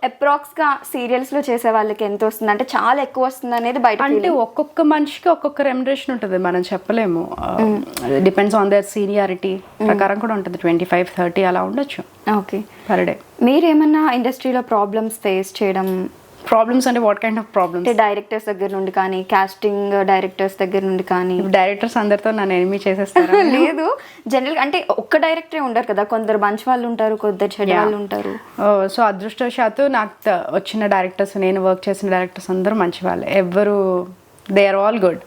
అప్రాక్స్గా సీరియల్స్లో చేసే వాళ్ళకి ఎంత వస్తుంది అంటే చాలా ఎక్కువ వస్తుంది అనేది బయట అంటే ఒక్కొక్క మనిషికి ఒక్కొక్క రెమ్యునరేషన్ ఉంటుంది, మనం చెప్పలేము. డిపెండ్స్ ఆన్ దర్ సీనియారిటీ ప్రకారం కూడా ఉంటుంది. 25-30 అలా ఉండొచ్చు. ఓకే. Per day. మీరేమన్నా ఇండస్ట్రీలో ప్రాబ్లమ్స్ ఫేస్ చేయడం ప్రాబ్లమ్స్ అంటే వాట్ కైండ్ ఆఫ్ ప్రాబ్లమ్స్? అంటే డైరెక్టర్స్ దగ్గర నుండి కానీ, కాస్టింగ్ డైరెక్టర్స్ దగ్గర నుండి కానీ. డైరెక్టర్స్ అందరితో నన్ను ఎనిమి చేసేస్తారు. లేదు, జనరల్గా అంటే ఒక్క డైరెక్టరే ఉండరు కదా, కొందరు మంచి వాళ్ళు ఉంటారు, కొందరు చెడ్డ వాళ్ళు ఉంటారు. సో అదృష్టవశాత్తు నాకు వచ్చిన డైరెక్టర్స్, నేను వర్క్ చేసిన డైరెక్టర్స్ అందరూ మంచి వాళ్ళు. ఎవరు, దే ఆర్ ఆల్ గుడ్.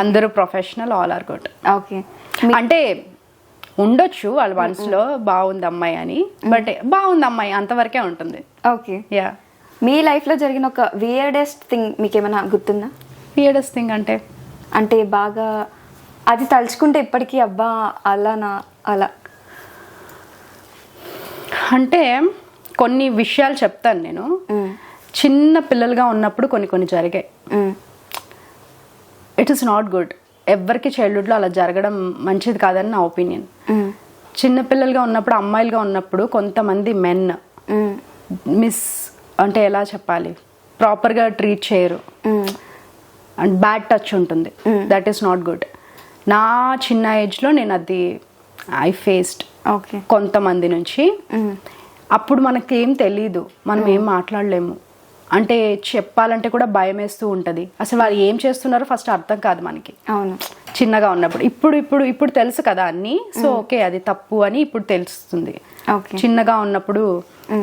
అందరూ professional, all are good. Okay, అంటే ఉండొచ్చు వాళ్ళ మనసులో బాగుంది అమ్మాయి అని, బట్ బాగుంది అమ్మాయి అంతవరకే ఉంటుంది. ఓకే. యా. మీ లైఫ్లో జరిగిన ఒక వియర్డెస్ట్ థింగ్ మీకు ఏమైనా గుర్తుందా? వియర్డెస్ట్ థింగ్ అంటే బాగా అది తలుచుకుంటే ఇప్పటికీ అబ్బా అలానా అలా అంటే కొన్ని విషయాలు చెప్తాను నేను. చిన్న పిల్లలుగా ఉన్నప్పుడు కొన్ని జరిగాయి. It is not good. ఎవరికి చైల్డ్హుడ్లో అలా జరగడం మంచిది కాదని నా ఒపీనియన్. చిన్నపిల్లలుగా ఉన్నప్పుడు, అమ్మాయిలుగా ఉన్నప్పుడు కొంతమంది మెన్ అంటే ఎలా చెప్పాలి, ప్రాపర్గా ట్రీట్ చేయరు అండ్ బ్యాడ్ టచ్ ఉంటుంది. That is not good. నా చిన్న ఏజ్లో నేను అది ఐ ఫేస్డ్ కొంతమంది నుంచి. అప్పుడు మనకి ఏం తెలీదు, మనం ఏం మాట్లాడలేము. అంటే చెప్పాలంటే కూడా భయం వేస్తూ ఉంటుంది. అసలు వారు ఏం చేస్తున్నారో ఫస్ట్ అర్థం కాదు మనకి. అవును, చిన్నగా ఉన్నప్పుడు. ఇప్పుడు తెలుసు కదా అన్నీ. సో ఓకే అది తప్పు అని ఇప్పుడు తెలుస్తుంది. చిన్నగా ఉన్నప్పుడు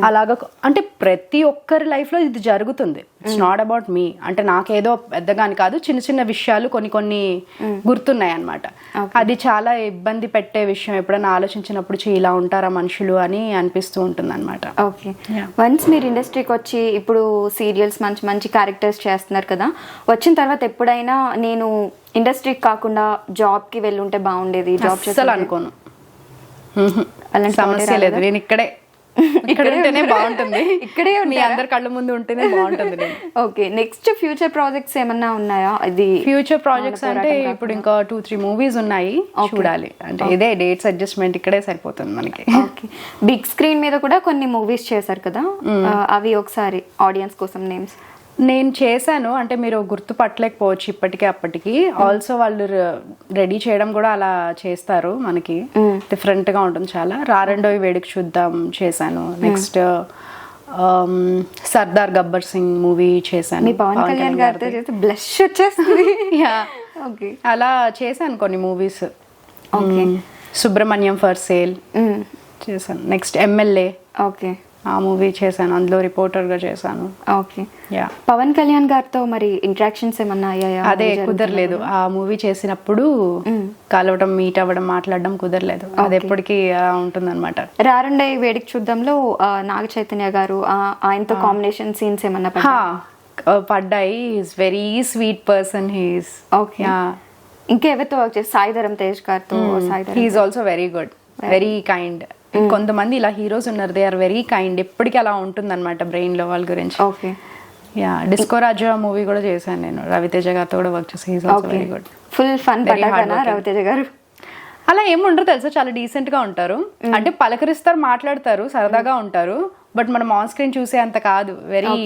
అలాగా అంటే ప్రతి ఒక్కరి లైఫ్లో ఇది జరుగుతుంది. It's not about me. అంటే నాకేదో పెద్దగా అని కాదు, చిన్న చిన్న విషయాలు కొన్ని గుర్తున్నాయి అనమాట. అది చాలా ఇబ్బంది పెట్టే విషయం. ఎప్పుడైనా ఆలోచించినప్పుడు ఇలా ఉంటారా మనుషులు అని అనిపిస్తూ ఉంటుంది అనమాట. ఓకే, వన్స్ మీరు ఇండస్ట్రీకి వచ్చి ఇప్పుడు సీరియల్స్ మంచి మంచి క్యారెక్టర్స్ చేస్తున్నారు కదా, వచ్చిన తర్వాత ఎప్పుడైనా నేను ఇండస్ట్రీకి కాకుండా జాబ్కి వెళ్ళుంటే బాగుండేది, జాబ్ అసలు అనుకోను, అలాంటి సమస్య లేదు. నేను ఇక్కడ ఉంటేనే బాగుంటుంది, ఇక్కడే మీ అందరి కళ్ళ ముందు ఉంటేనే బాగుంటుంది. ఓకే, నెక్స్ట్ ఫ్యూచర్ ప్రాజెక్ట్స్ ఏమన్నా ఉన్నాయా? అది ఫ్యూచర్ ప్రాజెక్ట్స్ అంటే ఇప్పుడు ఇంకా 2-3 మూవీస్ ఉన్నాయి, చూడాలి. అంటే ఇదే డేట్స్ అడ్జస్ట్మెంట్ ఇక్కడే సరిపోతుంది మనకి. ఓకే, బిగ్ స్క్రీన్ మీద కూడా కొన్ని మూవీస్ చేశారు కదా, అవి ఒకసారి ఆడియన్స్ కోసం నేమ్స్. నేను చేశాను, అంటే మీరు గుర్తుపట్టలేకపోవచ్చు ఇప్పటికీ అప్పటికి. ఆల్సో వాళ్ళు రెడీ చేయడం కూడా అలా చేస్తారు, మనకి డిఫరెంట్ గా ఉంటుంది చాలా. రారండోయి వేడికి చూద్దాం చేశాను. నెక్స్ట్ సర్దార్ గబ్బర్ సింగ్ మూవీ చేశాను. పవన్ కళ్యాణ్ గారితో చేస్తే బ్లష్ వచ్చేస్తుంది. అలా చేశాను కొన్ని మూవీస్. సుబ్రహ్మణ్యం ఫర్ సేల్ చేశాను. నెక్స్ట్ ఎమ్మెల్యే, ఓకే, ఆ మూవీ చేశాను. అందులో రిపోర్టర్ గా చేశాను. ఓకే, పవన్ కళ్యాణ్ గారితో మరి ఇంటరాక్షన్స్ ఏమన్నా అయ్యాయా? అదే కుదరలేదు. ఆ మూవీ చేసినప్పుడు కలవడం, మీట్ అవ్వడం, మాట్లాడడం కుదరలేదు. అది ఎప్పటికీ ఉంటుందన్నమాట. రారండే వేడికి చూద్దాంలో నాగ చైతన్య గారు, ఆయనతో కాంబినేషన్ సీన్స్ ఏమన్నా పడ్డాయి. Is very sweet person. He's okay. ఇంకా ఎవరితో వర్క్ చేసి? సాయిధరం తేజ్ గారితో. He's also very good, very kind. కొంతమంది ఇలా హీరోస్ ఉన్నారు, దే ఆర్ వెరీ కైండ్. ఎప్పటికీ అలా ఉంటుంది అనమాట బ్రెయిన్ లో వాళ్ళ గురించి. ఓకే, డిస్కో రాజా మూవీ కూడా చేశాను నేను, రవితేజ గారితో కూడా వర్క్ చేసి. He's also very good. Full fun పడ్డానా రవితేజ గారు? అలా ఏముండరు తెలుసా, చాలా డీసెంట్ గా ఉంటారు. అంటే పలకరిస్తారు, మాట్లాడతారు, సరదాగా ఉంటారు. బట్ మనం ఆన్ స్క్రీన్ చూసే అంత కాదు, వెరీ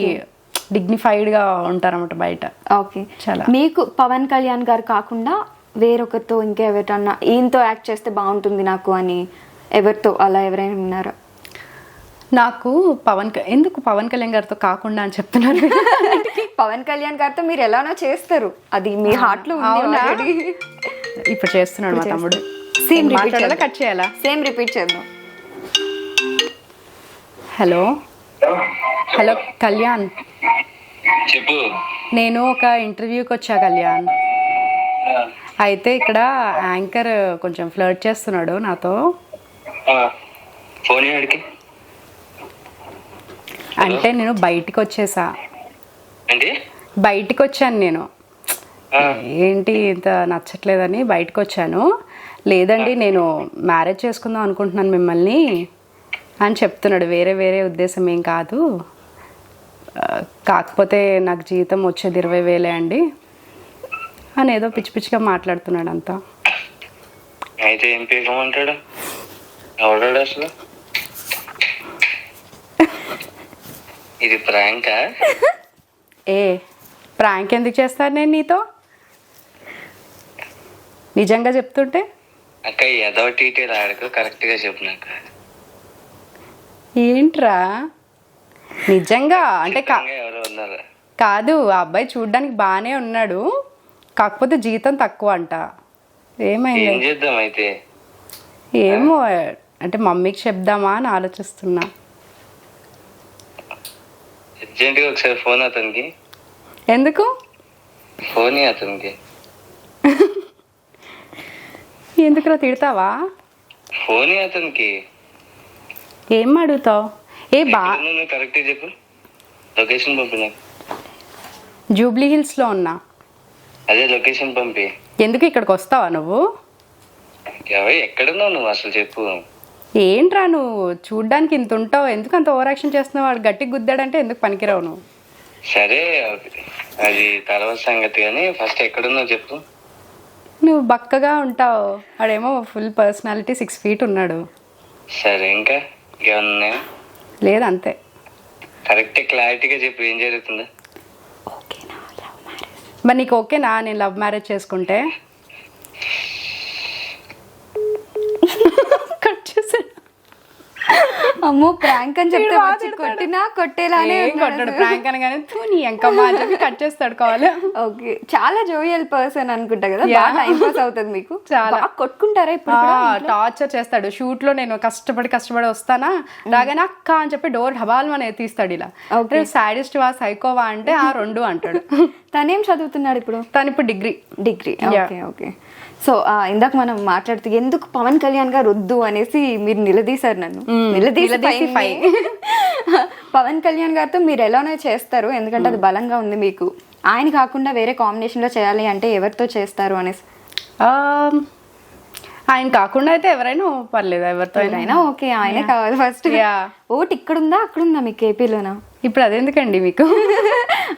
డిగ్నిఫైడ్ గా ఉంటారు అన్నమాట బయట. ఓకే, చాలా. మీకు పవన్ కళ్యాణ్ గారు కాకుండా వేరొకరితో ఇంకా ఎవరైనా ఈయనతో యాక్ట్ చేస్తే బాగుంటుంది నాకు అని ఎవరితో అలా ఎవరైనా ఉన్నారా? నాకు ఎందుకు పవన్ కళ్యాణ్ గారితో కాకుండా అని చెప్తున్నారు? పవన్ కళ్యాణ్ గారితో మీరు ఎలానో చేస్తారు, అది మీ హార్ట్ లో ఉంది. ఇప్పుడు చేస్తున్నాడు మా తమ్ముడు. సేమ్ కట్ చేయాలా? సేమ్ రిపీట్ చేద్దాం. హలో హలో కళ్యాణ్, చెప్పు. నేను ఒక ఇంటర్వ్యూకి వచ్చా కళ్యాణ్. అయితే ఇక్కడ యాంకర్ కొంచెం ఫ్లర్ట్ చేస్తున్నాడు నాతో. ఫోన్ అడిగి అంటే నేను బయటికి వచ్చేసా. బయటికి వచ్చాను నేను. ఏంటి ఇంత నచ్చట్లేదని బయటకు వచ్చాను. లేదండి నేను మ్యారేజ్ చేసుకుందాం అనుకుంటున్నాను మిమ్మల్ని అని చెప్తున్నాడు. వేరే ఉద్దేశం ఏం కాదు, కాకపోతే నాకు జీతం వచ్చేది 20,000 అండి అని ఏదో పిచ్చి పిచ్చిగా మాట్లాడుతున్నాడు అంతా. అయితే ఏం పీకమంటాడు? ఎవడాడు అసలు? ఇది ప్రాంకా? ప్రాంక్ ఎందుకు చేస్తాను నేను నీతో? నిజంగా చెప్తుంటే అక్క ఏదో డీటెయిల్ ఆడకు, కరెక్ట్ గా చెప్పు నాకు. ఏంట్రా నిజంగా? అంటే ఎవరు ఉన్నారు? కాదు ఆ అబ్బాయి చూడ్డానికి బాగానే ఉన్నాడు, కాకపోతే జీతం తక్కువ అంట. ఏమైంది? ఏం చేద్దాం అయితే? ఏమో అంటే మమ్మీకి చెప్దామా అని ఆలోచిస్తున్నా. అర్జెంట్ గా ఒకసారి ఫోన్ అతనికి. ఎందుకు? ఫోన్ అతనికి. ఎందుకురా తిడతావా? ఫోన్ అతనికి. ఏం అడుగుతావు? ఏ బా కరెక్ట్ చెప్పు, లొకేషన్ పంపి నాకు. జూబ్లీ హిల్స్ లో ఉన్నా. అదే లొకేషన్ పంపి. ఎందుకు ఇక్కడికి వస్తావా నువ్వు? ఎక్కడున్నావు నువ్వు అసలు చెప్పు. ఏంట్రా నువ్వు చూడ్డానికి ఇంత ఉంటావు, ఎందుకు అంత ఓవర్ యాక్షన్ చేస్తున్నావు? వాడు గట్టిగా గుద్దాడంటే ఎందుకు పనికిరావు నువ్వు? సరే అది తర్వాత సంగతి, కానీ ఫస్ట్ ఎక్కడున్నావు చెప్పు. నువ్వు బక్కగా ఉంటావు, వాడేమో ఫుల్ పర్సనాలిటీ 6 feet ఉన్నాడు. సరే ఇంకా ఇంకేమన్నా? లేదు అంతే. కరెక్ట్ క్లారిటీగా చెప్పు, ఏం జరుగుతుందో. మరి నీకు ఓకేనా నేను లవ్ మ్యారేజ్ చేసుకుంటే? కట్ చేసాను. అమ్మో ప్రాంక్ అని చెప్తే వీడు వచ్చి బాగా కొట్టినా కొట్టేలానే ఏం కొట్టాడు ప్రాంక్ అనగానే నీ ఎంకమ్మా అని చెప్పి కట్ చేస్తాడు కావాలి. ఓకే, చాలా జోవియల్ పర్సన్ అనుకుంటా కదా, Yeah. బాగా టైం పాస్ అవుతుంది మీకు. చాలా. బాగా కొట్టుకుంటారా ఇప్పుడు కూడా ఇంట్లో? టార్చర్ చేస్తాడు. షూట్ లో నేను కష్టపడి వస్తానా, రాగానే అక్క అని చెప్పి డోర్ ఢబాల్ అని తీస్తాడు. ఇలా Okay. సాడిస్ట్ వా సైకోవా అంటే ఆ 2 అంటాడు. తనేం చదువుతున్నాడు ఇప్పుడు? తను ఇప్పుడు degree. Yeah. Okay okay. So ఇందాక మనం మాట్లాడుతూ ఎందుకు పవన్ కళ్యాణ్ గారు వద్దు అనేసి మీరు నిలదీశారు నన్ను. నిలదీసి fine. పవన్ కళ్యాణ్ గారితో మీరు ఎలానో చేస్తారు, ఎందుకంటే అది బలంగా ఉంది మీకు. ఆయన కాకుండా వేరే కాంబినేషన్ లో చేయాలి అంటే ఎవరితో చేస్తారు అనేసి. ఆయన కాకుండా అయితే ఎవరైనా పర్లేదు, ఎవరితో అయినా ఓకే, ఆయనే కావాలి ఫస్ట్. Yeah. ఓట్ ఇక్కడుందా అక్కడుందా మీకు ఏపీలోనా? ఇప్పుడు అదెందుకండి మీకు?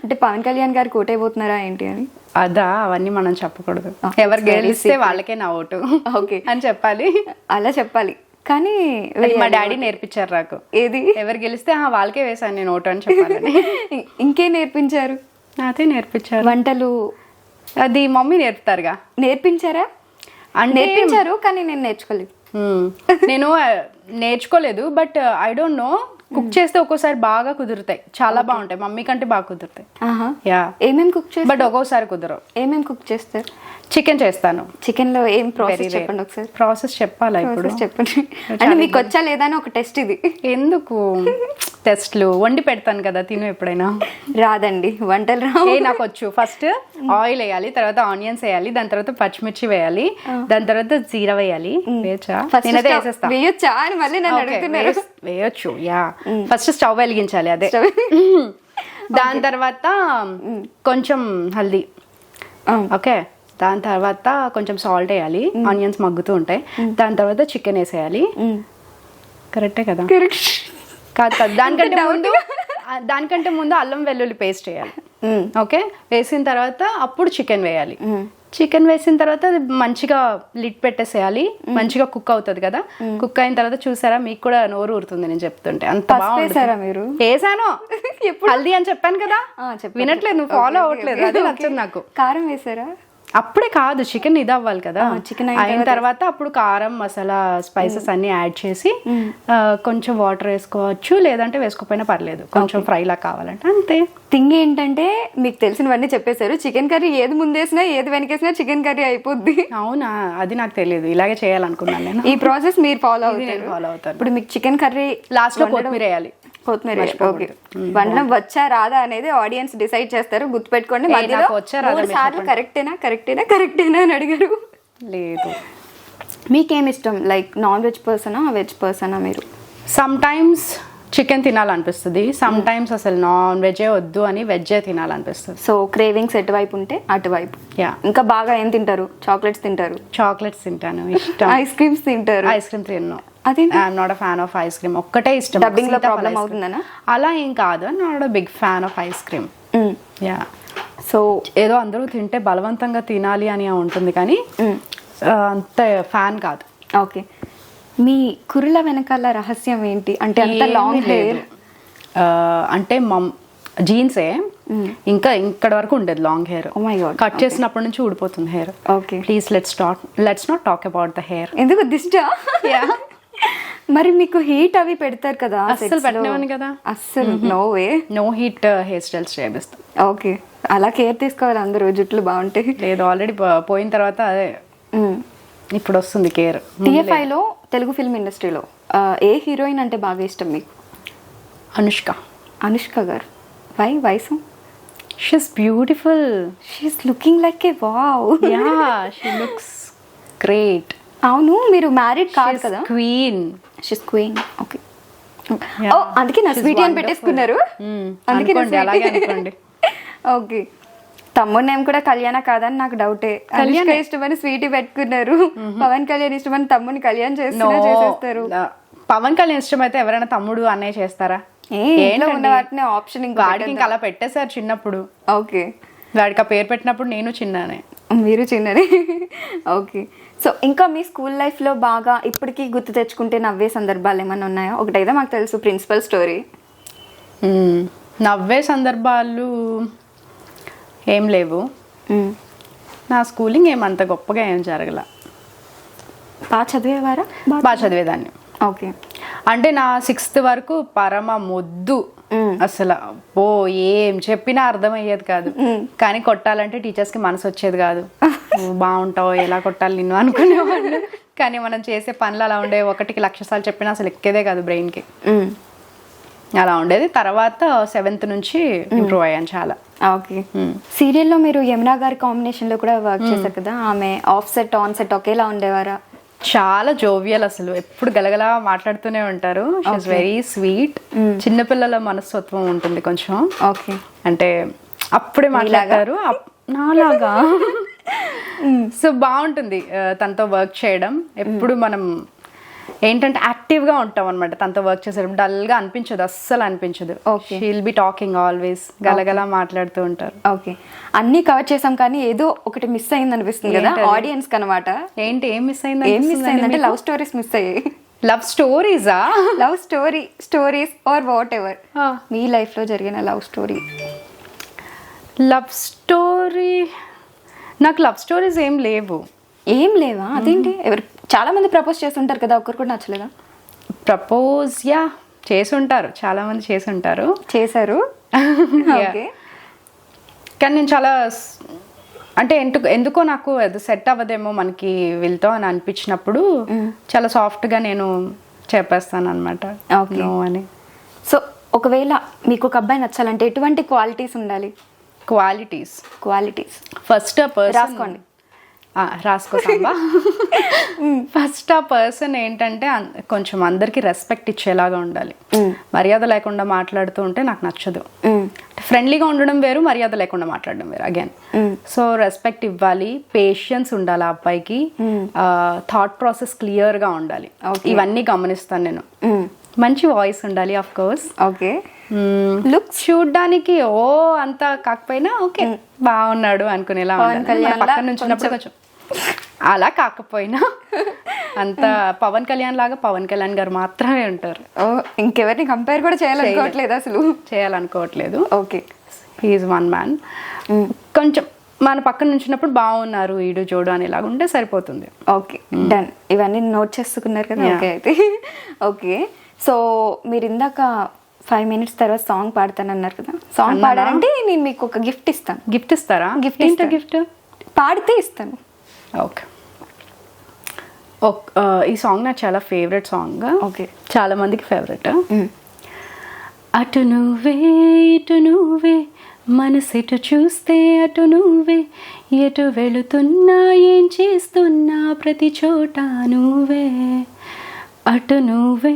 అంటే పవన్ కళ్యాణ్ గారికి ఓటైపోతున్నారా ఏంటి అని? అదా అవన్నీ మనం చెప్పకూడదు. Oh, ఎవరు it's very గెలిస్తే secret. వాళ్ళకే నా ఓటు ఓకే అని చెప్పాలి. అలా చెప్పాలి కానీ అది మా డాడీ నేర్పించారు నాకు. ఏది? ఎవరు గెలిస్తే వాళ్ళకే వేసాను నేను ఓటు అని చెప్పాలని. ఇంకే నేర్పించారు? అదే నేర్పించారు. వంటలు అది మమ్మీ నేర్పుతారుగా. నేర్పించారా? అంటే నేర్పించారు కానీ నేను నేర్చుకోలేదు. నేను నేర్చుకోలేదు, but I don't no. Cook చేస్తే ఒక్కోసారి బాగా కుదురుతాయి, చాలా బాగుంటాయి. మమ్మీ కంటే బాగా కుదురుతాయి. యా. ఏమేమి కుక్ చేస్తారు? బట్ ఒక్కోసారి కుదరవు. ఏమేమి కుక్ చేస్తారు? చికెన్ చేస్తాను. చికెన్ లో ఏం ప్రాసెస్ చెప్పండి ఒకసారి. ప్రాసెస్ చెప్పాలా ఇప్పుడు? Process చెప్పండి. అంటే మీకు వచ్చా లేదా అని ఒక టెస్ట్ ఇది. ఎందుకు టెస్ట్లు? వండి పెడతాను కదా, తిను ఎప్పుడైనా. రాదండి వంటలు రావు. నాకు వచ్చు. ఫస్ట్ ఆయిల్ వేయాలి, తర్వాత ఆనియన్స్ వేయాలి, దాని తర్వాత పచ్చిమిర్చి వేయాలి, దాని తర్వాత జీరా వేయాలి. వేయచ్చా? నేనైతే వేసేస్తా. వేయొచ్చా అని మళ్ళీ నన్ను Okay, అడుగుతున్నారు. వేయొచ్చు. యా. ఫస్ట్ స్టవ్ వెలిగించాలి. అదే. దాని తర్వాత కొంచెం హల్దీ. ఓకే. దాని తర్వాత కొంచెం సాల్ట్ వేయాలి, ఆనియన్స్ మగ్గుతూ ఉంటాయి. దాని తర్వాత చికెన్ వేసేయాలి. కరెక్టే కదా? కాదు కాదు, దానికంటే ముందు అల్లం వెల్లుల్లి పేస్ట్ వేయాలి. ఓకే. వేసిన తర్వాత అప్పుడు చికెన్ వేయాలి. చికెన్ వేసిన తర్వాత అది మంచిగా లిడ్ పెట్టేసేయాలి. మంచిగా కుక్ అవుతుంది కదా. కుక్ అయిన తర్వాత చూసారా, మీకు కూడా నోరు ఊరుతుంది నేను చెప్తుంటే. అంత బాగుంది. మీరు వేసాను హల్దీ అని చెప్పాను కదా, వినట్లేదు, నువ్వు ఫాలో అవ్వట్లేదు. అది నచ్చదు నాకు. కారం వేసారా? అప్పుడే కాదు, చికెన్ ఇది అవ్వాలి కదా. చికెన్ అయిన తర్వాత అప్పుడు కారం, మసాలా, స్పైసెస్ అన్ని యాడ్ చేసి కొంచెం వాటర్ వేసుకోవచ్చు, లేదంటే వేసుకోకపోయినా పర్లేదు. కొంచెం ఫ్రై లా కావాలంటే అంతే. థింగ్ ఏంటంటే మీకు తెలిసినవన్నీ చెప్పేశారు. చికెన్ కర్రీ ఏది ముందేసినా ఏది వెనకేసినా చికెన్ కర్రీ అయిపోద్ది. అవునా? అది నాకు తెలియదు. ఇలాగే చేయాలనుకున్నాను నేను. ఈ ప్రాసెస్ మీరు ఫాలో ఫాలో అవుతాను. ఇప్పుడు మీకు చికెన్ కర్రీ లాస్ట్ లో కొత్తిమీర వేయాలి. కొత్తిమీర. ఓకే. వండడం వచ్చా రాదా అనేది ఆడియన్స్ డిసైడ్ చేస్తారు, గుర్తుపెట్టుకోండి. మధ్యలో వచ్చా రాదా సార్లు కరెక్టేనా అని అడిగారు. లేదు. మీకేం ఇష్టం? లైక్ నాన్ వెజ్ పర్సనా వెజ్ పర్సనా మీరు? సమ్ టైమ్స్ చికెన్ తినాలనిపిస్తుంది, సమ్ టైమ్స్ అసలు నాన్ వెజే వద్దు అని వెజ్జే తినాలనిపిస్తుంది. సో క్రేవింగ్స్ ఎటువైపు ఉంటే అటువైపు. యా. ఇంకా బాగా ఏం తింటారు? చాక్లెట్స్ తింటారు? చాక్లెట్స్ తింటాను, ఇష్టం. ఐస్ క్రీమ్స్ తింటారు? ఐస్ క్రీమ్ తిన్ను. అదేంటి? I'm not a fan of ice cream. ఒక్కటే ఇష్టం. డబ్బింగ్ లో ప్రాబ్లం అవుతుందనా? అలా ఏం కాదు, not a big fan of ice cream. Yeah. So ఏదో అందరూ తింటే బలవంతంగా తినాలి అని ఉంటుంది, కానీ అంత ఫ్యాన్ కాదు. ఓకే. మీ కురుల వెనకాల రహస్యం ఏంటి? అంటే అంత లాంగ్ హెయిర్ అంటే జీన్సే ఇంకా ఇక్కడ వరకు ఉండేది long hair. Oh my God. Cut చేసినప్పటి నుంచి ఊడిపోతుంది hair. Okay. Please let's not talk about the hair. ఎందుకు దిష్ట? మరి మీకు హీట్ అవి పెడతారు కదా అస్సలు sets లో? పెట్టినవని కదా. అస్సలు no way. No heat hair styles చేపిస్తాం. ఓకే, అలా కేర్ తీసుకోవాలి అందరూ, జుట్లు బాగుంటాయి. లేదు ఆల్రెడీ పోయిన తర్వాత అదే ఇప్పుడు వస్తుంది కేర్. TFI లో తెలుగు ఫిల్మ్ ఇండస్ట్రీలో ఏ హీరోయిన్ అంటే బాగా ఇష్టం మీకు? అనుష్క. అనుష్క గారు. వయసు? She's beautiful. She's looking like A wow. Yeah she looks great. అవును, మీరు మ్యారీడ్ కాదు కదా? క్వీన్. She's queen. ఓకే. ఓ, అందుకే నా స్వీటీ అని పెట్టేసుకున్నారు. అందుకే అనుకోండి, అలాగే అనుకోండి. ఓకే. తమ్ముడు నేమ్ కూడా కళ్యాణ కాదని నాకు డౌటే. అనుష్క ఇష్టమని స్వీటీ పెట్టుకున్నారు, పవన్ కళ్యాణ్ ఇష్టమని తమ్ముని కళ్యాణ్ చేసేస్తారు. పవన్ కళ్యాణ్ ఇష్టమైతే ఎవరైనా తమ్ముడు అన్నయ్య చేస్తారా? ఏంట్లో ఉన్న వాటిని ఆప్షన్ ఇంకా వాడికి ఇంకా అలా పెట్టేశారు చిన్నప్పుడు. ఓకే, వాడికి ఆ పేరు పెట్టినప్పుడు నేను చిన్నానే. మీరు చిన్నది. ఓకే. సో ఇంకా మీ స్కూల్ లైఫ్లో బాగా ఇప్పటికీ గుర్తు తెచ్చుకుంటే నవ్వే సందర్భాలు ఏమైనా ఉన్నాయా? ఒకటైతే మాకు తెలుసు, ప్రిన్సిపల్ స్టోరీ. నవ్వే సందర్భాలు ఏం లేవు. నా స్కూలింగ్ ఏమంత గొప్పగా ఏం జరగల. బాగా చదివేవారా? బాగా చదివేదాన్ని. ఓకే. అంటే నా 6th వరకు పరమ మొద్దు అసలు. ఓ ఏం చెప్పినా అర్థమయ్యేది కాదు. కానీ కొట్టాలంటే టీచర్స్ కి మనసు వచ్చేది కాదు. నువ్వు బాగుంటావు, ఎలా కొట్టాలి నిన్ను అనుకునేవాళ్ళు. కానీ మనం చేసే పనులు అలా ఉండే, 1కి 1,00,000 సార్లు చెప్పినా అసలు ఎక్కేదే కాదు బ్రెయిన్ కి. అలా ఉండేది. తర్వాత 7th నుంచి ఇంప్రూవ్ అయ్యాను చాలా. ఓకే. సీరియల్లో మీరు యమునా గారి కాంబినేషన్ లో కూడా వర్క్ చేశారు కదా, ఆమె ఆఫ్ సెట్ ఆన్ సెట్ ఒకేలా ఉండేవారా? చాలా జోవియల్, అసలు ఎప్పుడు గలగలా మాట్లాడుతూనే ఉంటారు. She's very sweet. చిన్నపిల్లల మనస్తత్వం ఉంటుంది కొంచెం. ఓకే. అంటే అప్పుడే మాట్లాడతారు నాలాగా. సో బాగుంటుంది తనతో వర్క్ చేయడం. ఎప్పుడు మనం ఏంటంటే యాక్టివ్ గా ఉంటాం అనమాట తనతో వర్క్ చేసేటప్పుడు. డల్ గా అనిపించదు, అస్సలు అనిపించదు. She will be talking always, గలగలా మాట్లాడుతూ ఉంటారు. ఓకే. అన్ని కవర్ చేసాం కానీ ఏదో ఒకటి మిస్ అయింది అనిపిస్తుంది కదా ఆడియన్స్ కి అనమాట. ఏంటి ఏం మిస్ అయింది? ఏం మిస్ అయిందంటే లవ్ స్టోరీస్ మిస్ అయ్యాయి. లవ్ స్టోరీసా? Love stories are whatever, మీ లైఫ్ లో జరిగిన లవ్ స్టోరీ. లవ్ స్టోరీ, నాకు లవ్ స్టోరీస్ ఏం లేవు. ఏం లేవా? అదేంటి? ఎవరు చాలా మంది ప్రపోజ్ చేస్తుంటారు కదా, ఒక్కరు కూడా నచ్చలేదా? ప్రపోజ్ చేసి ఉంటారు, చాలా మంది చేసి ఉంటారు. చేశారు. ఓకే. కానీ నేను చాలా అంటే ఎందుకో నాకు అది సెట్ అవ్వదేమో మనకి వీళ్ళతో అని అనిపించినప్పుడు చాలా సాఫ్ట్గా నేను చెప్పేస్తాను అనమాట నో అని. సో ఒకవేళ మీకు ఒక అబ్బాయి నచ్చాలంటే ఎటువంటి క్వాలిటీస్ ఉండాలి? క్వాలిటీస్ ఫస్ట్ రాసుకోండి. రాసుకో సాంబా. ఫస్ట్ ఆ పర్సన్ ఏంటంటే కొంచెం అందరికి రెస్పెక్ట్ ఇచ్చేలాగా ఉండాలి. మర్యాద లేకుండా మాట్లాడుతూ ఉంటే నాకు నచ్చదు. ఫ్రెండ్లీగా ఉండడం వేరు, మర్యాద లేకుండా మాట్లాడడం వేరు అగైన్. సో రెస్పెక్ట్ ఇవ్వాలి, పేషెన్స్ ఉండాలి ఆ అబ్బాయికి, థాట్ ప్రాసెస్ క్లియర్ గా ఉండాలి. ఇవన్నీ గమనిస్తాను నేను. మంచి వాయిస్ ఉండాలి ఆఫ్ కోర్స్. ఓకే. లుక్ చూడ్డానికి ఓ అంత కాకపోయినా ఓకే బాగున్నాడు అనుకునేలా పక్కన నుంచి కొంచెం అలా కాకపోయినా అంత పవన్ కళ్యాణ్ లాగా పవన్ కళ్యాణ్ గారు మాత్రమే ఉంటారు. ఇంకెవరిని కంపేర్ కూడా చేయాలనుకోవట్లేదు అసలు. చేయాలనుకోవట్లేదు. ఓకే. He's one man. కొంచెం మన పక్కన నుంచినప్పుడు బాగున్నారు ఈడు జోడు అనేలాగా ఉంటే సరిపోతుంది. Okay, done. ఇవన్నీ నోట్ చేసుకున్నారు కదా. ఓకే అయితే ఓకే. సో మీరు ఇందాక 5 minutes తర్వాత సాంగ్ పాడతానన్నారు కదా, సాంగ్ పాడారంటే నేను మీకు ఒక గిఫ్ట్ ఇస్తాను. గిఫ్ట్ ఇస్తారా? గిఫ్ట్ ఏంటో? గిఫ్ట్ పాడితే ఇస్తాను. ఓకే. ఈ సాంగ్ నాకు చాలా ఫేవరెట్ సాంగ్. ఓకే. చాలా మందికి ఫేవరెట్. అటు నువ్వే ఇటు నువ్వే, మనసెటు చూస్తే అటు నువ్వే, ఎటు వెళుతున్నా ఏం చేస్తున్నా ప్రతి చోట నువ్వే. అటు నువ్వే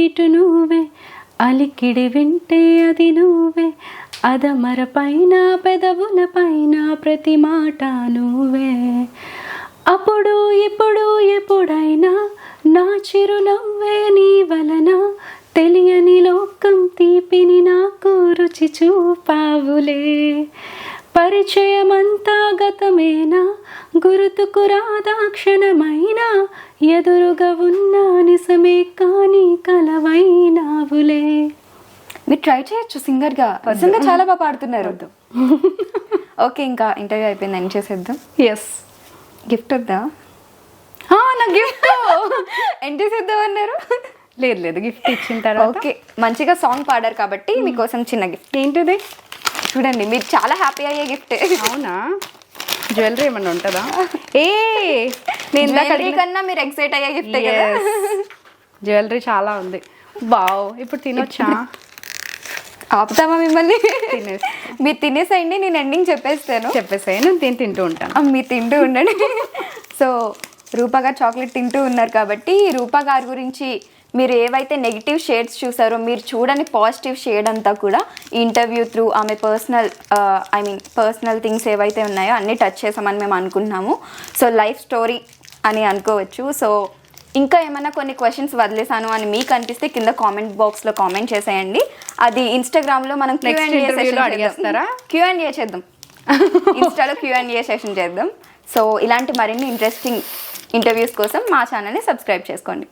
ఇటు నువ్వే, అలికిడి వింటే అది నువ్వే, అదమర పైన పెదవుల పైన ప్రతి మాట నువ్వే. అప్పుడు ఇప్పుడు ఎప్పుడైనా నా చిరునవ్వే నీ వలన, తెలియని లోకం తీపిని నాకు రుచి చూపావులే. పరిచయమంతా గతమేనా, గుర్తుకు రాదా క్షణమైనా, ఎదురుగా ఉన్న నిజమే కానీ కలవైనావులే. మీరు ట్రై చేయొచ్చు సింగర్ గా, నిజంగా చాలా బాగా పాడుతున్నారు. ఓకే, ఇంకా ఇంటర్వ్యూ అయిపోయింది, ఎండ్ చేసేద్దాం. ఎస్. గిఫ్ట్ వద్దా? నా గిఫ్ట్ ఎండ్ చేసేద్దాం అన్నారు. లేదు లేదు, గిఫ్ట్ ఇచ్చిన తర్వాత ఓకే, మంచిగా సాంగ్ పాడారు కాబట్టి మీకోసం చిన్న గిఫ్ట్. ఏంటిది? చూడండి, మీరు చాలా హ్యాపీ అయ్యే గిఫ్ట్. అవునా? జ్యువెలరీ ఏమన్నా ఉంటుందా? ఏ నేను ఇందాక జ్యువెలరీ అడిగిన కన్నా మీరు ఎక్సైట్ అయ్యే గిఫ్టే కదా. జ్యువెలరీ చాలా ఉంది. వావ్, ఇప్పుడు తినొచ్చా? ఆపుతామా మిమ్మల్ని? తినేసి మీరు తినేసేయండి, నేను ఎండింగ్ చెప్పేస్తాను. చెప్పేసాయి, నేను తింటూ ఉంటాను. మీరు తింటూ ఉండండి. సో రూపా గారు చాక్లెట్ తింటూ ఉన్నారు కాబట్టి రూపా గారి గురించి మీరు ఏవైతే నెగిటివ్ షేడ్స్ చూసారో, మీరు చూడని పాజిటివ్ షేడ్ అంతా కూడా ఈ ఇంటర్వ్యూ త్రూ ఆమె పర్సనల్ థింగ్స్ ఏవైతే ఉన్నాయో అన్నీ టచ్ చేసామని మేము అనుకుంటున్నాము. సో లైఫ్ స్టోరీ అని అనుకోవచ్చు. సో ఇంకా ఏమైనా కొన్ని క్వశ్చన్స్ వదిలేసాను అని మీకు అనిపిస్తే కింద కామెంట్ బాక్స్లో కామెంట్ చేసేయండి. అది ఇన్స్టాగ్రామ్లో మనం interview లో అడిగేస్తారా? Q&A చేద్దాం. ఇన్స్టాలో Q&A సెషన్ చేద్దాం. సో ఇలాంటి మరిన్ని ఇంట్రెస్టింగ్ ఇంటర్వ్యూస్ కోసం మా ఛానల్ని సబ్స్క్రైబ్ చేసుకోండి.